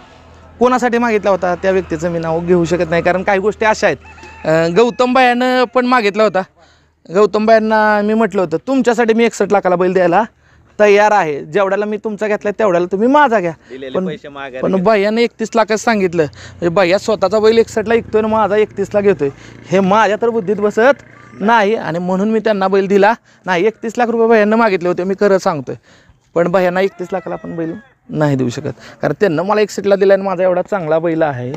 कोणासाठी मागितला होता त्या व्यक्तीचं मी नाव घेऊ शकत नाही, कारण काही गोष्टी अशा आहेत. गौतम बायानं पण मागितला होता. गौतम बायांना मी म्हटलं होतं तुमच्यासाठी मी 61 लाखाला बैल द्यायला तयार आहे. जेवढ्याला मी तुमचा घेतला तेवढ्याला तुम्ही माझा घ्या. दिलेले पैसे मागायला पण भैयाने 31 लाखच सांगितलं. म्हणजे भैया स्वतःचा बैल 61ला विकतोय आणि माझा 31ला घेतोय. हे माझ्या तर बुद्धीत बसत नाही आणि म्हणून मी त्यांना बैल दिला नाही. 31 लाख रुपये भैयांना मागितले होते, मी खरं सांगतोय. पण भैयांना 31 लाखाला आपण बैल नाही देऊ शकत, कारण त्यांना मला 61ला दिला आणि माझा एवढा चांगला बैल आहे,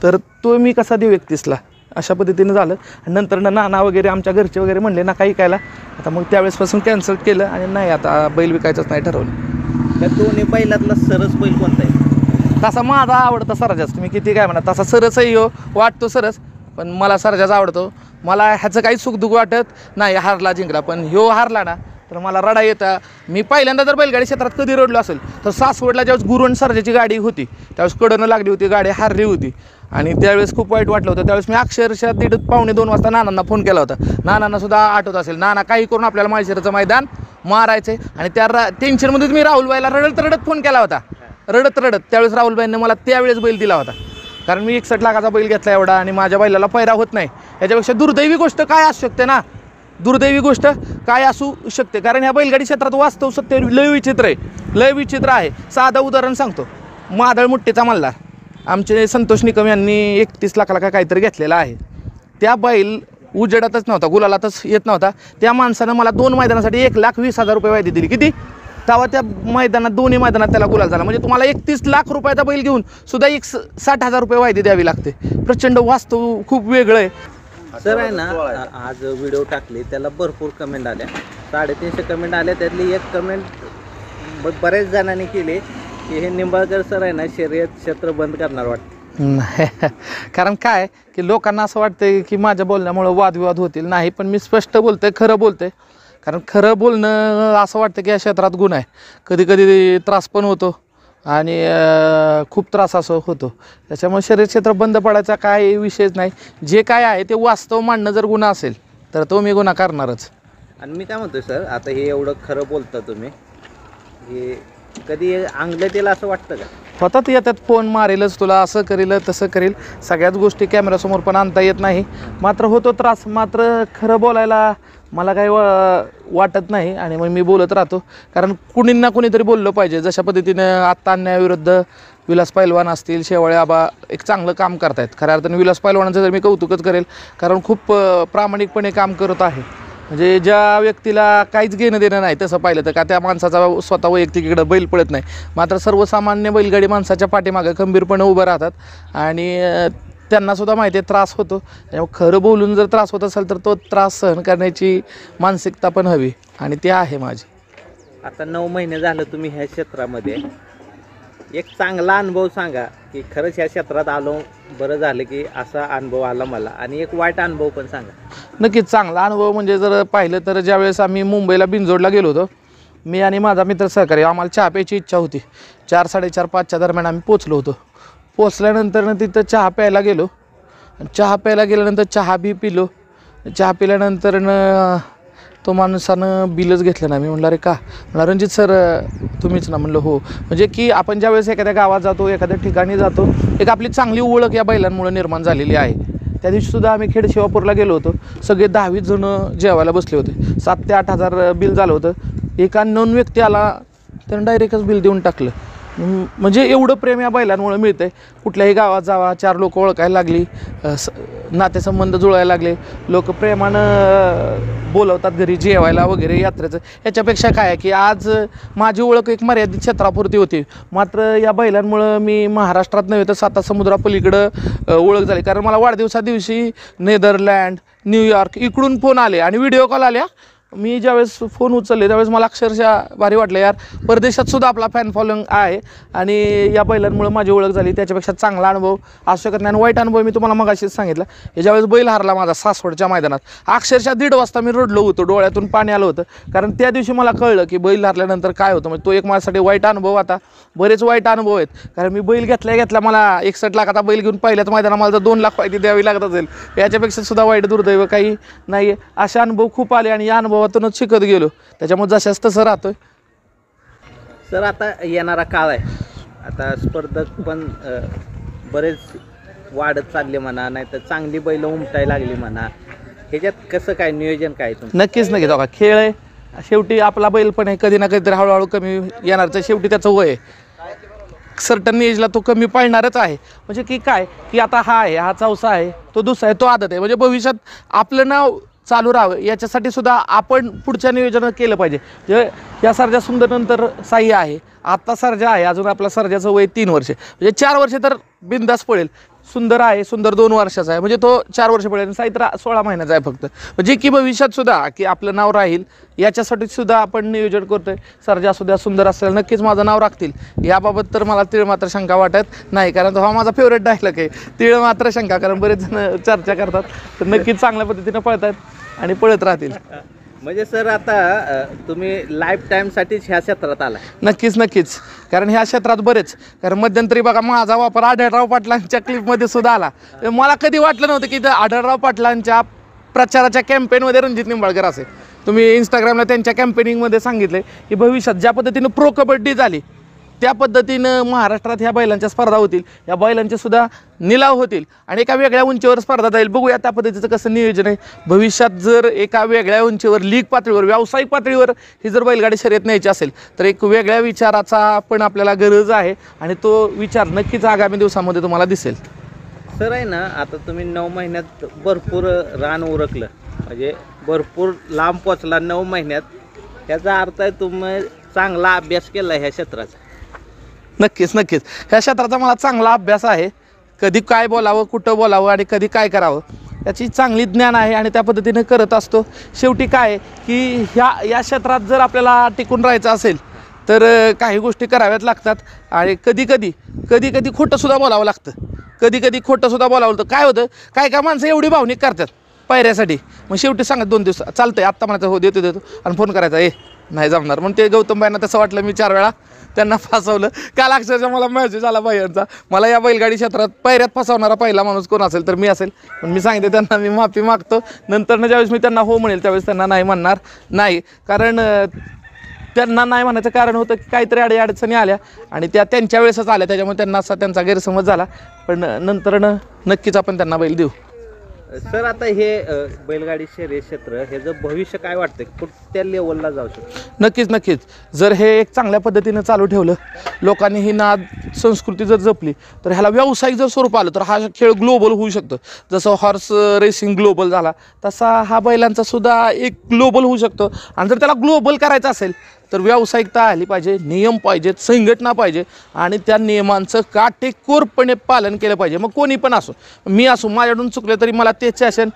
तर तो मी कसा देऊ 31ला. अशा पद्धतीनं झालं. नंतर नाना वगैरे आमच्या घरचे वगैरे म्हणले ना काही कायला, आता मग त्यावेळेसपासून कॅन्सल केलं आणि नाही आता बैल विकायचंच नाही ठरवलं. त्या दोन्ही बैलातला सरस बैल कोणता आहे? तसा माझा आवडता सरजाच. तुम्ही किती काय म्हणा, तसा सरसही हो वाटतो सरस, पण मला सरजाच आवडतो. मला ह्याचं काही सुखदुःख वाटत नाही हारला जिंकला, पण ह्यो हारला ना तर मला रडा येता. मी पहिल्यांदा जर बैलगाडी क्षेत्रात कधी रडलो असेल तर सासवडला ज्यावेळेस गुरुवन सरजाची गाडी होती त्यावेळेस कडनं लागली होती, गाडी हारली होती आणि त्यावेळेस खूप वाईट वाटलं होतं. त्यावेळेस मी अक्षरशः 1:30-2 वाजता नानांना फोन केला होता. नानांना सुद्धा आठवत असेल, नाना काही करून आपल्याला माळशिरसचं मैदान मारायचं आहे. आणि त्या टेन्शनमध्येच मी राहुलबाईला रडत फोन केला होता, रडत त्यावेळेस राहुलबाईंनी मला त्यावेळेस बैल दिला होता, कारण मी 61 लाखाचा बैल घेतला एवढा आणि माझ्या बैलाला पैरा होत नाही. याच्यापेक्षा दुर्दैवी गोष्ट काय असू शकते ना, दुर्दैवी गोष्ट काय असू शकते, कारण ह्या बैलगाडी क्षेत्रात वास्तव सत्य लय विचित्र आहे, लय विचित्र आहे. साधं उदाहरण सांगतो. मादळ मुठ्ठीचा मल्हार आमचे संतोष निकम यांनी 31 लाखाला का काहीतरी घेतलेला आहे. त्या बैल उजेडातच नव्हता, गुलालातच येत नव्हता. त्या माणसानं मला 2 मैदानासाठी 1,20,000 रुपये वायदे दिली. किती? तेव्हा त्या मैदानात दोन्ही मैदानात त्याला गुलाल झाला. म्हणजे तुम्हाला 31 लाख रुपयाचा बैल घेऊन सुद्धा 60,000 रुपये वायदे द्यावी लागते. प्रचंड वास्तव खूप वेगळं आहे. सर आहे ना, आज व्हिडिओ टाकले त्याला भरपूर कमेंट आल्या, 350 कमेंट आल्या. त्यातली एक कमेंट बऱ्याच जणांनी केली की हे निंबाळकर सर आहे ना शर्यत क्षेत्र बंद करणार वाटतं. नाही, कारण काय की लोकांना असं वाटतं की माझ्या बोलण्यामुळं वादविवाद होतील. नाही, पण मी स्पष्ट बोलतोय, खरं बोलतोय. कारण खरं बोलणं असं वाटतं की या क्षेत्रात गुण आहे. कधी कधी त्रास पण होतो आणि खूप त्रास असं होतो. त्याच्यामुळे शर्यत क्षेत्र बंद पडायचा काय विषयच नाही. जे काय आहे ते वास्तव मांडणं जर गुन्हा असेल तर तो मी गुन्हा करणारच. आणि मी काय म्हणतोय सर, आता हे एवढं खरं बोलता तुम्ही, हे कधी अंगलट येईल असं वाटतं का? होतात, येतात फोन, मारेलच तुला, असं करेल तसं करेल, सगळ्याच गोष्टी कॅमेऱ्यासमोर पण आणता येत नाही. मात्र होतो त्रास. मात्र खरं बोलायला मला काही वाटत नाही आणि मग मी बोलत राहतो, कारण कुणी ना कुणीतरी बोललं पाहिजे. जशा पद्धतीनं आत्ता अन्यायाविरुद्ध विलास पैलवान असतील, शेवाळे आबा एक चांगलं काम करतायत. खऱ्या अर्थाने विलास पैलवानांचं तर मी कौतुकच करेल, कारण खूप प्रामाणिकपणे काम करत आहे. म्हणजे ज्या व्यक्तीला काहीच घेणं देणं नाही तसं पाहिलं तर का त्या माणसाचा स्वतः वैयक्तिक इकडं बैल पळत नाही, मात्र सर्वसामान्य बैलगाडी माणसाच्या पाठीमागं खंबीरपणे उभं राहतात आणि त्यांनासुद्धा माहिती आहे त्रास होतो. त्यामुळे खरं बोलून जर त्रास होत असेल तर तो त्रास सहन करण्याची मानसिकता पण हवी आणि ती आहे माझी. आता 9 महिने झालं तुम्ही ह्या क्षेत्रामध्ये, एक चांगला अनुभव सांगा की खरंच ह्या क्षेत्रात आलो बरं झालं की असा अनुभव आला मला, आणि एक वाईट अनुभव पण सांगा. नक्कीच चांगला अनुभव म्हणजे जर पाहिलं तर ज्यावेळेस आम्ही मुंबईला बिनजोडला गेलो होतो, मी आणि माझा मित्र सहकारी, आम्हाला चहा प्यायची इच्छा होती. 4, 4:30, 5च्या दरम्यान आम्ही पोचलो होतो. पोचल्यानंतर तिथं चहा प्यायला गेलो. चहा प्यायला गेल्यानंतर चहा बी पिलो. चहा पिल्यानंतर तो माणसानं बिलच घेतलं नाही. मी म्हणलं अरे का? म्हणलं रणजित सर तुम्हीच ना? म्हणलं हो. म्हणजे की आपण ज्यावेळेस एखाद्या गावात जातो, एखाद्या ठिकाणी जातो, एक आपली चांगली ओळख या बैलांमुळे निर्माण झालेली आहे. त्या दिवशीसुद्धा आम्ही खेड शिवापूरला गेलो होतो. सगळे 10-20 जण जेवायला बसले होते. 7,000 ते 8,000 बिल झालं होतं. एक अननोन व्यक्ती आला, त्यानं डायरेक्टच बिल देऊन टाकलं. म्हणजे एवढं प्रेम या बैलांमुळे मिळतं आहे. कुठल्याही गावात जावा, 4 लोक ओळखायला लागली, नातेसंबंध जुळायला लागले, लोक प्रेमानं बोलवतात घरी जेवायला वगैरे यात्रेचं. याच्यापेक्षा काय आहे की आज माझी ओळख एक मर्यादित क्षेत्रापुरती होती, मात्र या बैलांमुळं मी महाराष्ट्रात नव्हे तर 7 समुद्रापलीकडं ओळख झाली. कारण मला वाढदिवसा दिवशी नेदरलँड, न्यूयॉर्क इकडून फोन आले आणि व्हिडिओ कॉल आल्या. मी ज्यावेळेस फोन उचलले त्यावेळेस मला अक्षरशः भारी वाटलं, यार परदेशात सुद्धा आपला फॅन फॉलोइंग आहे आणि या बैलांमुळे माझी ओळख झाली. त्याच्यापेक्षा चांगला अनुभव असू शकत नाही. आणि वाईट अनुभव मी तुम्हाला मगाशीच सांगितलं. ज्यावेळेस बैल हारला माझा सासवडच्या मैदानात, अक्षरशः 1:30 वाजता मी रडलो होतो, डोळ्यातून पाणी आलं होतं. कारण त्या दिवशी मला कळलं की बैल हारल्यानंतर काय होतं. म्हणजे तो एक माझ्यासाठी वाईट अनुभव. आता बरेच वाईट अनुभव आहेत, कारण मी बैल घेतल्या मला 61 लाखाचा बैल घेऊन पहिल्याच मैदानात मला जर 2 लाख पाहिजे द्यावी लागत असेल, याच्यापेक्षा सुद्धा वाईट दुर्दैव काही नाही. असे अनुभव खूप आले आणि या अनुभवातूनच शिकत गेलो. त्याच्यामुळे जशाच तसं राहतोय. सर आता येणारा काळ आहे, आता स्पर्धक पण बरेच वाढत चालले म्हणा, नाही तर चांगली बैल उमटायला लागली म्हणा. ह्याच्यात कसं काय नियोजन काय तुमचं? नक्कीच बघा, खेळ आहे, शेवटी आपला बैल पण आहे, कधी ना कधीतरी हळूहळू कमी येणारचं, शेवटी त्याचं वय आहे, सर्टन एजला तो कमी पाळणारच आहे. म्हणजे की काय की आता हा आहे, हा चौसा आहे, तो दुसरा आहे, तो आदत आहे. म्हणजे भविष्यात आपलं नाव चालू राहावं याच्यासाठी सुद्धा आपण पुढच्या नियोजन केलं पाहिजे. म्हणजे या सर्जा सुंदर नंतर साई आहे, आता सर्जा आहे, अजून आपला सर्जाचं वय 3 वर्ष, म्हणजे 4 वर्ष तर बिंदास पळेल. सुंदर आहे, सुंदर 2 वर्षाचा आहे, म्हणजे तो 4 वर्ष पळेल. साई तर 16 महिन्याचा आहे फक्त. म्हणजे की भविष्यात सुद्धा की आपलं नाव राहील याच्यासाठी सुद्धा आपण नियोजन करतोय. सर्जा सुद्धा सुंदर असेल, नक्कीच माझं नाव राखतील याबाबत तर मला तीळ मात्र शंका वाटत नाही, कारण तो हा माझा फेवरेट डायलॉग आहे, तीळ मात्र शंका. कारण बरेच जण चर्चा करतात, तर नक्कीच चांगल्या पद्धतीनं पळतात आणि पळत राहतील. म्हणजे सर आता तुम्ही लाईफ टाईमसाठीच ह्या क्षेत्रात आला? नक्कीच नक्कीच, कारण ह्या क्षेत्रात बरेच, कारण मध्यंतरी बघा माझा वापर आढळराव पाटलांच्या क्लिपमध्ये सुद्धा आला. मला कधी वाटलं नव्हतं की आढळराव पाटलांच्या प्रचाराच्या कॅम्पेनमध्ये रणजित निंबाळकर असेल. तुम्ही इंस्टाग्रामला त्यांच्या कॅम्पेनिंगमध्ये सांगितले की भविष्यात ज्या पद्धतीनं प्रो कबड्डी झाली त्या पद्धतीनं महाराष्ट्रात ह्या बैलांच्या स्पर्धा होतील, या बैलांचे सुद्धा निलाव होतील आणि एका वेगळ्या उंचीवर स्पर्धा जाईल. बघूया त्या पद्धतीचं कसं नियोजन आहे. भविष्यात जर एका वेगळ्या उंचीवर लीग पातळीवर व्यावसायिक पातळीवर ही जर बैलगाडी शर्यत न्यायची असेल तर एक वेगळ्या विचाराचा पण आपल्याला गरज आहे आणि तो विचार नक्कीच आगामी दिवसामध्ये तुम्हाला दिसेल. सर आहे ना, आता तुम्ही 9 महिन्यात भरपूर रान उरकलं, म्हणजे भरपूर लांब पोचला 9 महिन्यात. याचा अर्थ आहे तुम्ही चांगला अभ्यास केला ह्या क्षेत्राचा? नक्कीच नक्कीच, ह्या क्षेत्राचा मला चांगला अभ्यास आहे. कधी काय बोलावं, कुठं बोलावं आणि कधी काय करावं याची चांगली ज्ञान आहे आणि त्या पद्धतीने करत असतो. शेवटी काय की या क्षेत्रात जर आपल्याला टिकून राहायचं असेल तर काही गोष्टी कराव्याच लागतात आणि कधी कधी खोटंसुद्धा बोलावं लागतं. कधी खोटंसुद्धा बोलावं लागतं. काय होतं, काय माणसं एवढी भावनिक करतात पायऱ्यासाठी, मग शेवटी सांगत 2 दिवस चालतंय, आत्ता म्हणायचं हो देतो आणि फोन करायचा नाही जमणार. म्हणून ते गौतमबाईंना तसं वाटलं, मी 4 वेळा त्यांना फसवलं. काल अक्षरशः मला मेसेज आला बाईंचा, मला या बैलगाडी क्षेत्रात पायऱ्यात फसवणारा पहिला माणूस कोण असेल तर मी असेल. पण मी सांगितलं त्यांना मी माफी मागतो. नंतरनं ज्यावेळेस मी त्यांना हो म्हणेल त्यावेळेस त्यांना नाही म्हणणार नाही, कारण त्यांना नाही म्हणायचं कारण होतं की काहीतरी अडचणी आल्या आणि त्या त्यांच्या वेळेसच आल्या, त्याच्यामुळे त्यांना असा त्यांचा गैरसमज झाला. पण नंतरनं नक्कीच आपण त्यांना बैल देऊ. सर आता हे बैलगाडी शर्यत क्षेत्र हे जर भविष्य काय वाटतं, कुठल्या लेवलला जाऊ शकतं? नक्कीच, जर हे एक चांगल्या पद्धतीनं चालू ठेवलं, लोकांनी ही नाद संस्कृती जर जपली तर ह्याला व्यावसायिक जर स्वरूप आलं तर हा खेळ ग्लोबल होऊ शकतो. जसं हॉर्स रेसिंग ग्लोबल झाला तसा हा बैलांचा सुद्धा एक ग्लोबल होऊ शकतो. आणि जर त्याला ग्लोबल करायचं असेल तर व्यावसायिकता आली पाहिजे, नियम पाहिजेत, संघटना पाहिजे आणि त्या नियमांचं काटेकोरपणे पालन केलं पाहिजे. मग कोणी पण असो, मी असो, माझ्याकडून चुकलं तरी मला तेच शासन,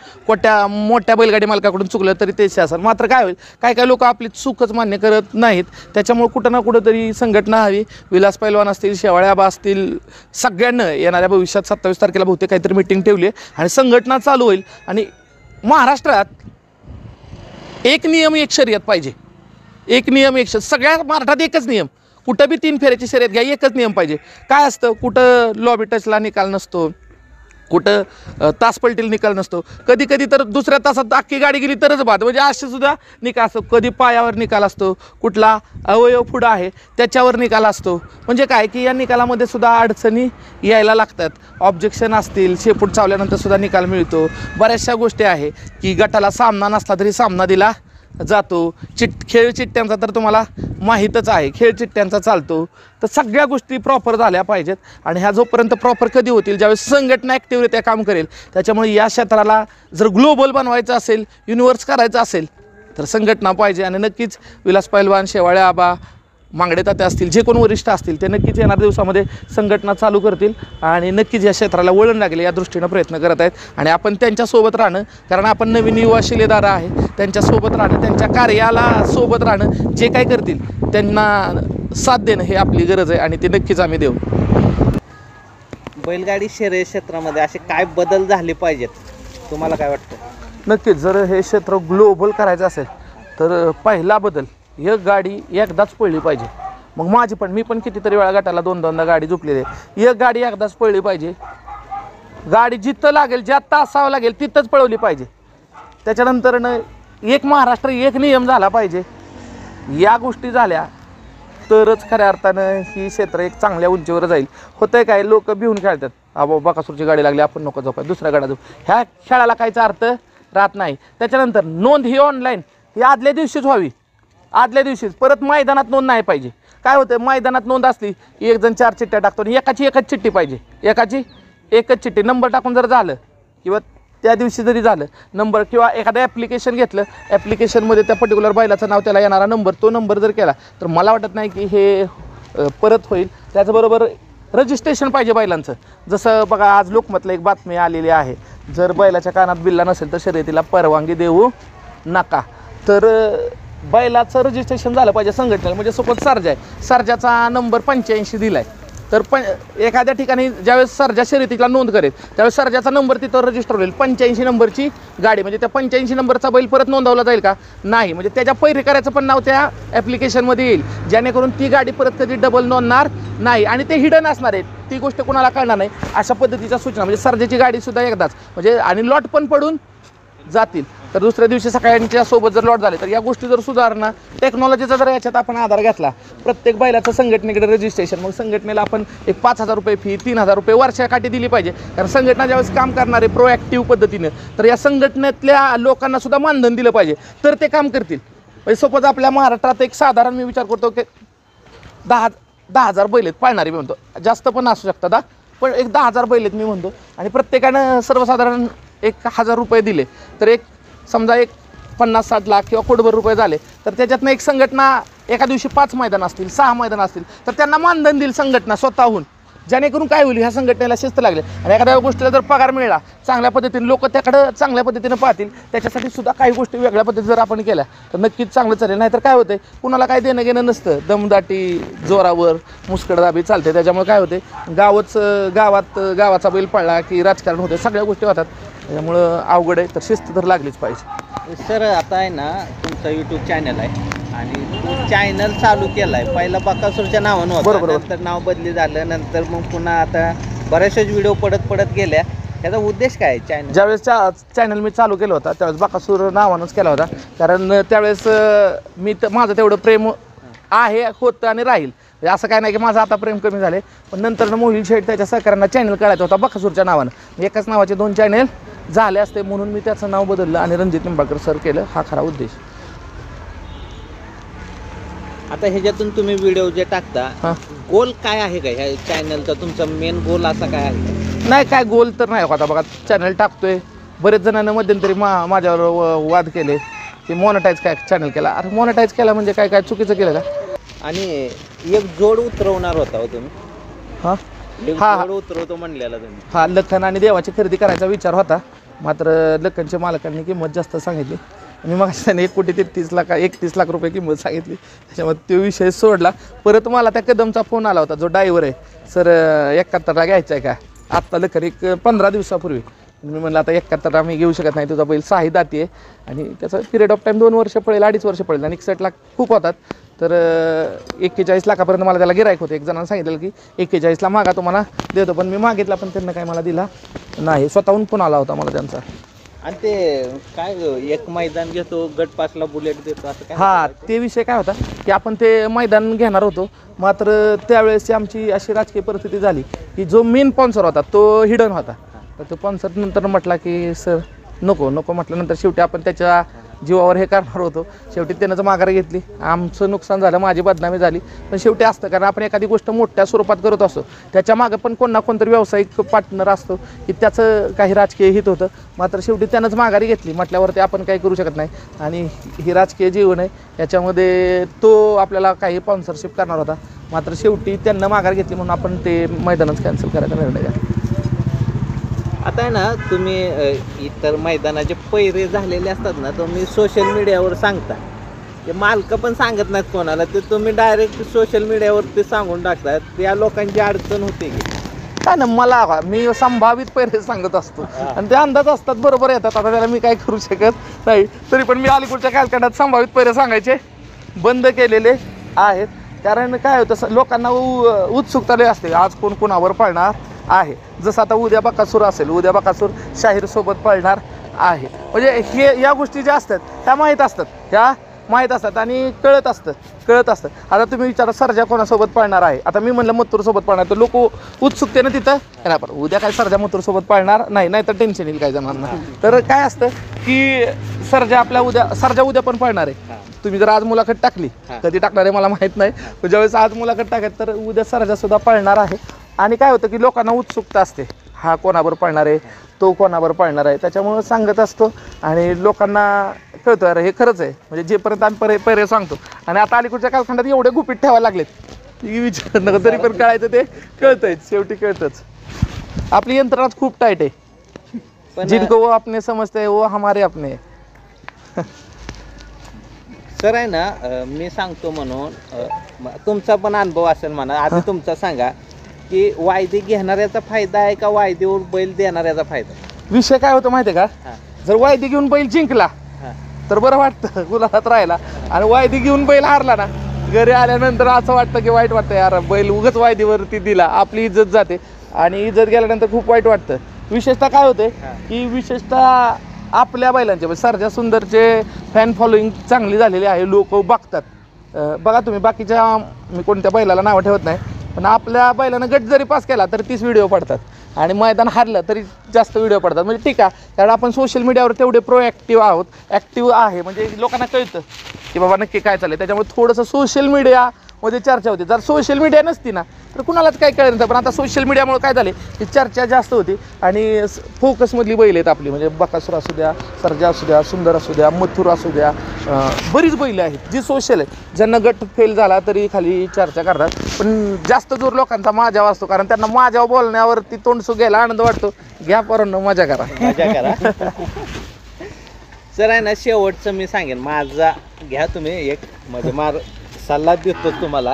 मोठ्या बैलगाडी मालकाकडून चुकलं तरी तेच शासन. मात्र काय होईल, काय लोक आपली चूकच मान्य करत नाहीत. त्याच्यामुळे कुठं ना कुठं तरी संघटना हवी. विलास पैलवान असतील, शेवाळे आबा असतील, सगळ्यांना येणाऱ्या भविष्यात 27 तारखेला बहुतेक काहीतरी मिटिंग ठेवली आहे आणि संघटना चालू होईल. आणि महाराष्ट्रात एक नियम एक शर्यत पाहिजे, एक नियम एक सगळ्या महाराष्ट्रात एकच नियम. कुठं बी 3 फेऱ्याची शर्यत घ्या, एकच नियम पाहिजे. काय असतं, कुठं लॉबी टचला निकाल नसतो, कुठं तासपलटीला निकाल नसतो, कधी तर दुसऱ्या तासात अख्खी गाडी गेली तरच बाद, म्हणजे असे सुद्धा निकाल असतो. कधी पायावर निकाल असतो, कुठला अवयव पुढं आहे त्याच्यावर निकाल असतो. म्हणजे काय की या निकालामध्ये सुद्धा अडचणी यायला लागतात. ऑब्जेक्शन असतील, शेपूट चावल्यानंतर सुद्धा निकाल मिळतो. बऱ्याचशा गोष्टी आहे की गटाला सामना नसला तरी सामना दिला जातो. खेळ चिठ्ठ्यांचा तर तुम्हाला माहीतच आहे, खेळ चिठ्ठ्यांचा चालतो. तर सगळ्या गोष्टी प्रॉपर झाल्या पाहिजेत आणि ह्या जोपर्यंत प्रॉपर कधी होतील, ज्यावेळेस संघटना ॲक्टिव्हरित्या काम करेल. त्याच्यामुळे या क्षेत्राला जर ग्लोबल बनवायचं असेल, युनिव्हर्स करायचं असेल तर संघटना पाहिजे. आणि नक्कीच विलास पैलवान, शेवाळे आबा, मांगडे तात्या असतील, जे कोण वरिष्ठ असतील ते नक्कीच येणाऱ्या दिवसामध्ये संघटना चालू करतील आणि नक्कीच या क्षेत्राला वळण लागेल या दृष्टीनं प्रयत्न करत आहेत. आणि आपण त्यांच्यासोबत राहणं, कारण आपण नवीन युवा शिलेदार आहे, त्यांच्यासोबत राहणं, त्यांच्या कार्याला सोबत राहणं, जे काय करतील त्यांना साथ देणं हे आपली गरज आहे आणि ते नक्कीच आम्ही देऊ. बैलगाडी शर्यत क्षेत्रामध्ये असे काय बदल झाले पाहिजेत तुम्हाला काय वाटतं? नक्कीच, जर हे क्षेत्र ग्लोबल करायचं असेल तर पहिला बदल, एक गाडी एकदाच पळली पाहिजे. मग मी पण कितीतरी वेळा गटाला 2-2दा गाडी झोपलेली आहे. एक गाडी एकदाच पळली पाहिजे. गाडी जिथं लागेल, ज्या तासावं लागेल तिथंच पळवली पाहिजे. त्याच्यानंतर एक महाराष्ट्र एक नियम झाला पाहिजे. या गोष्टी झाल्या तरच खऱ्या अर्थानं ही क्षेत्र एक चांगल्या उंचीवर जाईल. होतंय काय, लोक भिवून खेळतात, बाबा बकासूरची गाडी लागली आपण नको झोपाय, दुसऱ्या गाड्या झोप, ह्या खेळाला काहीचा अर्थ राहत नाही. त्याच्यानंतर नोंद ही ऑनलाईन ही आदल्या दिवशीच व्हावी. आदल्या दिवशीच परत मैदानात नोंद नाही पाहिजे. काय होतं मैदानात नोंद असली की एक जण 4 चिठ्ठ्या टाकतो आणि एकाची एकच चिठ्ठी पाहिजे, एकाची एकच चिठ्ठी. नंबर टाकून जर झालं किंवा त्या दिवशी जरी झालं नंबर किंवा एखादं ॲप्लिकेशन घेतलं, ॲप्लिकेशनमध्ये त्या पर्टिक्युलर बैलाचं नाव त्याला येणारा नंबर, तो नंबर जर केला तर मला वाटत नाही की हे परत होईल. त्याचबरोबर रजिस्ट्रेशन पाहिजे बैलांचं. जसं बघा आज लोकमतला एक बातमी आलेली आहे, जर बैलाच्या कानात बिल्ला नसेल तर शर्यतीला परवानगी देऊ नका. तर बैलाचं रजिस्ट्रेशन झालं पाहिजे संघटनेला. म्हणजे सोबत सर्जा आहे, सर्जाचा नंबर 85 दिला आहे, तर एखाद्या ठिकाणी ज्यावेळेस सर्जा शर्यतीला नोंद करेल त्यावेळेस सर्जाचा नंबर तिथं रजिस्टर होईल. 85 नंबरची गाडी म्हणजे त्या 85 नंबरचा बैल परत नोंदवला जाईल का? नाही. म्हणजे त्याच्या पैरेकऱ्याचं पण नाव त्या ॲप्लिकेशनमध्ये येईल, जेणेकरून ती गाडी परत कधी डबल नोंदणार नाही आणि ते हिडन असणार आहे, ती गोष्ट कोणाला कळणार नाही. अशा पद्धतीच्या सूचना म्हणजे सर्जाची गाडीसुद्धा एकदाच म्हणजे आणि लॉट पण पडून जातील. तर दुसऱ्या दिवशी सगळ्यांच्या सोबत जर लॉट झाले तर या गोष्टी जर सुधारणा टेक्नॉलॉजीचा जर याच्यात आपण आधार घेतला, प्रत्येक बैलाचं संघटनेकडे रजिस्ट्रेशन, मग संघटनेला आपण एक 5,000 रुपये फी, 3,000 रुपये वर्षाकाठी दिली पाहिजे. कारण संघटना ज्यावेळेस काम करणार आहे प्रोॲक्टिव्ह पद्धतीनं, तर या संघटनेतल्या लोकांना सुद्धा मानधन दिलं पाहिजे, तर ते काम करतील. म्हणजे सपोज आपल्या महाराष्ट्रात एक साधारण मी विचार करतो की 10,000 बैल आहेत पाळणारे, मी म्हणतो जास्त पण असू शकतात पण एक 10,000 बैल आहेत मी म्हणतो, आणि प्रत्येकानं सर्वसाधारण 1,000 रुपये दिले तर एक समजा एक 50-60 लाख किंवा कोटभर रुपये झाले, तर त्याच्यातनं एक संघटना एका दिवशी 5 मैदान असतील, 6 मैदान असतील, तर त्यांना मानधन देईल संघटना स्वतःहून, जेणेकरून काय होईल ह्या संघटनेला शिस्त लागली आणि एखाद्या गोष्टीला जर पगार मिळाला चांगल्या पद्धतीने लोक त्याकडं चांगल्या पद्धतीने पाहतील. त्याच्यासाठी सुद्धा काही गोष्टी वेगळ्या पद्धतीने जर आपण केल्या तर नक्कीच चांगलं चालेल. नाहीतर काय होते कुणाला काय देणं घेणं नसतं, दमदाटी जोरावर मुस्कडदाबी चालते, त्याच्यामुळे काय होते गावाचा बैल पडला की राजकारण होते, सगळ्या गोष्टी होतात. त्याच्यामुळं अवघड आहे, तर शिस्त तर लागलीच पाहिजे. सर आता आहे ना तुमचा यूट्यूब चॅनल आहे आणि चॅनल चालू केला आहे, पहिला बकासूरच्या नावानं होता, बरोबर. नंतर नाव बदली झालं, नंतर मग पुन्हा आता बऱ्याचशाच व्हिडिओ पडत गेल्या. त्याचा उद्देश काय आहे? ज्यावेळेस चॅनल मी चालू केलं होता त्यावेळेस बकासूर नावानंच केला होता, कारण त्यावेळेस माझं तेवढं प्रेम आहे होतं आणि राहील. असं काय नाही की माझं आता प्रेम कमी झाले, पण नंतर मोहिल शेठ त्याच्या सहकाऱ्यांना चॅनल काढायचा होता बकासूरच्या नावानं, एकाच नावाचे 2 चॅनल झाले असते, म्हणून मी त्याचं नाव बदललं आणि रणजित निंबाळकर सर केलं. हा खरा उद्देश. आता ह्याच्यातून तुम्ही व्हिडिओ जे टाकता, गोल काय आहे का ह्या चॅनलचा? तुमचा मेन गोल असा काय आहे? नाही, काय गोल तर नाही होता. बघा चॅनल टाकतोय, बरेच जणांना मध्यंतरी माझ्यावर वाद केले की मॉनिटाईज काय चॅनल केला. अरे मॉनिटाईज केला म्हणजे काय चुकीचं केलं का? आणि एक जोड उतरवणार होता हो तुम्ही? हां जोड उतरवतो म्हणलेला तुम्ही? हा, लखन आणि देवाची खरेदी करायचा विचार होता, मात्र लखनच्या मालकांनी किंमत जास्त सांगितली. मी मग 1,30,31 लाख रुपये किंमत सांगितली, त्याच्यामुळे तो विषय सोडला. परत मला त्या कदमचा फोन आला होता, जो ड्रायव्हर आहे, सर 71ला घ्यायचा आहे का? आत्ता लखन एक 15 दिवसापूर्वी. मी म्हणलं आता 71 आम्ही घेऊ शकत नाही, तुझा बैल 6 दाती आहे आणि त्याचा पिरियड ऑफ टाईम 2 वर्ष पडेल, 2.5 वर्ष पडेल आणि 61 लाख खूप होतात. तर 41 लाखापर्यंत मला त्याला गिरायक होतं. एक जणांना सांगितलं की 41ला मागा तुम्हाला देतो, पण मी मागितला पण त्यांना काय मला दिला नाही. स्वतःहून फोन आला होता मला त्यांचा. आणि ते काय एक मैदान घेतो गट पासला बुलेट देतो असं काय? हां, ते विषय काय होता की आपण ते मैदान घेणार होतो, मात्र त्यावेळेस आमची अशी राजकीय परिस्थिती झाली की जो मेन स्पॉन्सर होता तो हिडन होता. तर तो स्पॉन्सर नंतर म्हटला की सर नको म्हटल्यानंतर शेवटी आपण त्याच्या जीवावर हे करणार होतो. शेवटी त्यानंच माघार घेतली, आमचं नुकसान झालं, माझी बदनामी झाली. पण शेवटी असतं, कारण आपण एखादी गोष्ट मोठ्या स्वरूपात करत असतो त्याच्या मागं पण कोण ना कोणतरी व्यावसायिक पार्टनर असतो की त्याचं काही राजकीय हित होतं. मात्र शेवटी त्यानंच माघारी घेतली म्हटल्यावरती आपण काही करू शकत नाही. आणि ही राजकीय जीवन आहे, याच्यामध्ये तो आपल्याला काही स्पॉन्सरशिप करणार होता, मात्र शेवटी त्यांना माघार घेतली म्हणून आपण ते मैदानच कॅन्सल करायचा निर्णय घ्या. आता आहे ना तुम्ही इतर मैदानाचे पैरे झालेले असतात ना, तुम्ही सोशल मीडियावर सांगता, ते मालक पण सांगत नाहीत कोणाला, ते तुम्ही डायरेक्ट सोशल मीडियावर ते सांगून टाकतात. त्या लोकांची अडचण होते की काय ना, मला मी संभावित पैरे सांगत असतो आणि ते अंदाज असतात, बरोबर येतात. आता त्याला मी काय करू शकत नाही. तरी पण मी अलीकडच्या कालखंडात संभावित पैरे सांगायचे बंद केलेले आहेत, कारण काय होतं लोकांना उत्सुकता लई असते, आज कोण कोणावर पळणार आहे. जसं आता उद्या बकासूर असेल, उद्या बकासूर शाहीर सोबत पळणार आहे, म्हणजे हे या गोष्टी ज्या असतात त्या माहीत असतात, ह्या माहीत असतात आणि कळत असतं. आता तुम्ही विचारा सर्जा कोणासोबत पळणार आहे. आता मी म्हणलं मथुरसोबत पळणार तर लोक उत्सुकतेनं तिथं येणार. पण उद्या काय सर्जा मथुरसोबत पळणार नाही तर टेन्शन येईल काय जणांना. तर काय असतं की सर्जा उद्या पण पळणार आहे. तुम्ही जर आज मुलाखत टाकली, कधी टाकणार आहे मला माहीत नाही, पण ज्यावेळेस आज मुलाखत टाकत तर उद्या सर्जा सुद्धा पळणार आहे. आणि काय होतं की लोकांना उत्सुकता असते, हा कोणावर पळणार आहे, तो कोणावर पळणार आहे, त्याच्यामुळं सांगत असतो आणि लोकांना कळतं अरे हे खरंच आहे. म्हणजे जेपर्यंत आम्ही पर्याय सांगतो. आणि आता अलीकडच्या कालखंडात एवढे गुपित ठेवायला लागलेत की विचार नका, तरी पण कळायचं ते कळतंय, शेवटी कळतंच. आपली यंत्रणाच खूप टाईट आहे. पण जिनको वो अपने समजते वो हमारे अपने. सर आहे ना, मी सांगतो म्हणून तुमचा पण अनुभव असेल म्हणा. आधी तुमचा सांगा की वायदे घेणाऱ्याचा फायदा आहे का वायदेवर बैल देणाऱ्याचा फायदा? विषय काय होतो माहिती आहे का, जर वायदे घेऊन बैल जिंकला तर बरं वाटतं, गुलाबात राहिला. आणि वायदे घेऊन बैल हारला ना, घरी आल्यानंतर असं वाटतं की वाईट वाटतं, यार बैल उगाच वायदेवरती दिला, आपली इज्जत जाते. आणि इज्जत गेल्यानंतर खूप वाईट वाटतं. विशेषतः काय होते की विशेषतः आपल्या बैलांचे म्हणजे सर्जा सुंदरचे फॅन फॉलोईंग चांगली झालेली आहे, लोक बघतात. बघा तुम्ही बाकीच्या, मी कोणत्या बैलाला नावं ठेवत नाही, पण आपल्या बैलानं गट जरी पास केला तर 30 व्हिडिओ पडतात आणि मैदान हारलं तरी जास्त व्हिडिओ पडतात. म्हणजे ठीक आहे, कारण आपण सोशल मीडियावर तेवढे प्रोॲक्टिव्ह आहोत, ॲक्टिव्ह आहे, म्हणजे लोकांना कळतं की बाबा नक्की काय चाललं. त्याच्यामुळे थोडंसं सोशल मीडियामध्ये चर्चा होते. जर सोशल मीडिया नसती ना तर कुणालाच काय कळलं नसतं. पण आता सोशल मीडियामुळे काय झाले की चर्चा जास्त होती आणि फोकसमधली बैल आहेत आपली. म्हणजे बकासूर असू द्या, सर्जा असू द्या, सुंदर असू द्या, मथुर असू द्या, बरीच बैल आहेत जी सोशल आहे, ज्यांना गट फेल झाला तरी खाली चर्चा करतात. पण जास्त जोर लोकांचा माझ्यावर असतो, कारण त्यांना माझ्यावर बोलण्यावरती तोंड सुघायला आनंद वाटतो. घ्या पोरांनो, मजा करा. सर आहे ना, शेवटचं मी सांगेन माझा, घ्या तुम्ही एक म्हणजे सल्ला देतो तुम्हाला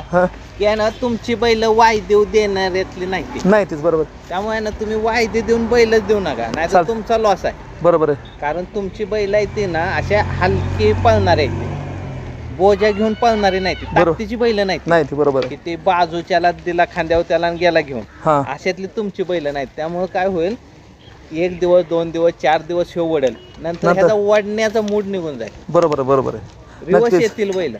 की आहे ना, तुमची बैल वायदे देणाऱ्यातली नाही तीच बरोबर. त्यामुळे ना तुम्ही वायदे देऊन बैलच देऊ नका, नाही तर तुमचा लॉस आहे. बरोबर आहे. कारण तुमची बैल आहे ती ना अशा हलकी पळणारे आहेत, बोजा घेऊन पळणारी नाही, ताकदीची बैल नाही ती. बरोबर की ते बाजूच्याला दिला खांद्यावर त्याला गेला घेऊन, अशातली तुमची बैल नाहीत. त्यामुळे काय होईल, 1 दिवस 2 दिवस 4 दिवस हे वडेल, नंतर ह्याचा वडण्याचा मूड निघून जाईल. बरोबर आहे. रिवर्स येतील बैल.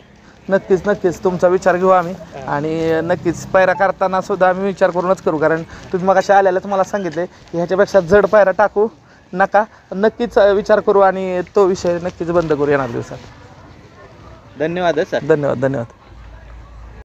नक्कीच तुमचा विचार घेऊ आम्ही. आणि नक्कीच पायरा करताना सुद्धा आम्ही विचार करूनच करू, कारण तुम्ही मग अशा आल्यालाच मला सांगितले की ह्याच्यापेक्षा जड पायरा टाकू नका. नक्कीच विचार करू आणि तो विषय नक्कीच बंद करू येणार दिवसात. धन्यवाद सर. धन्यवाद.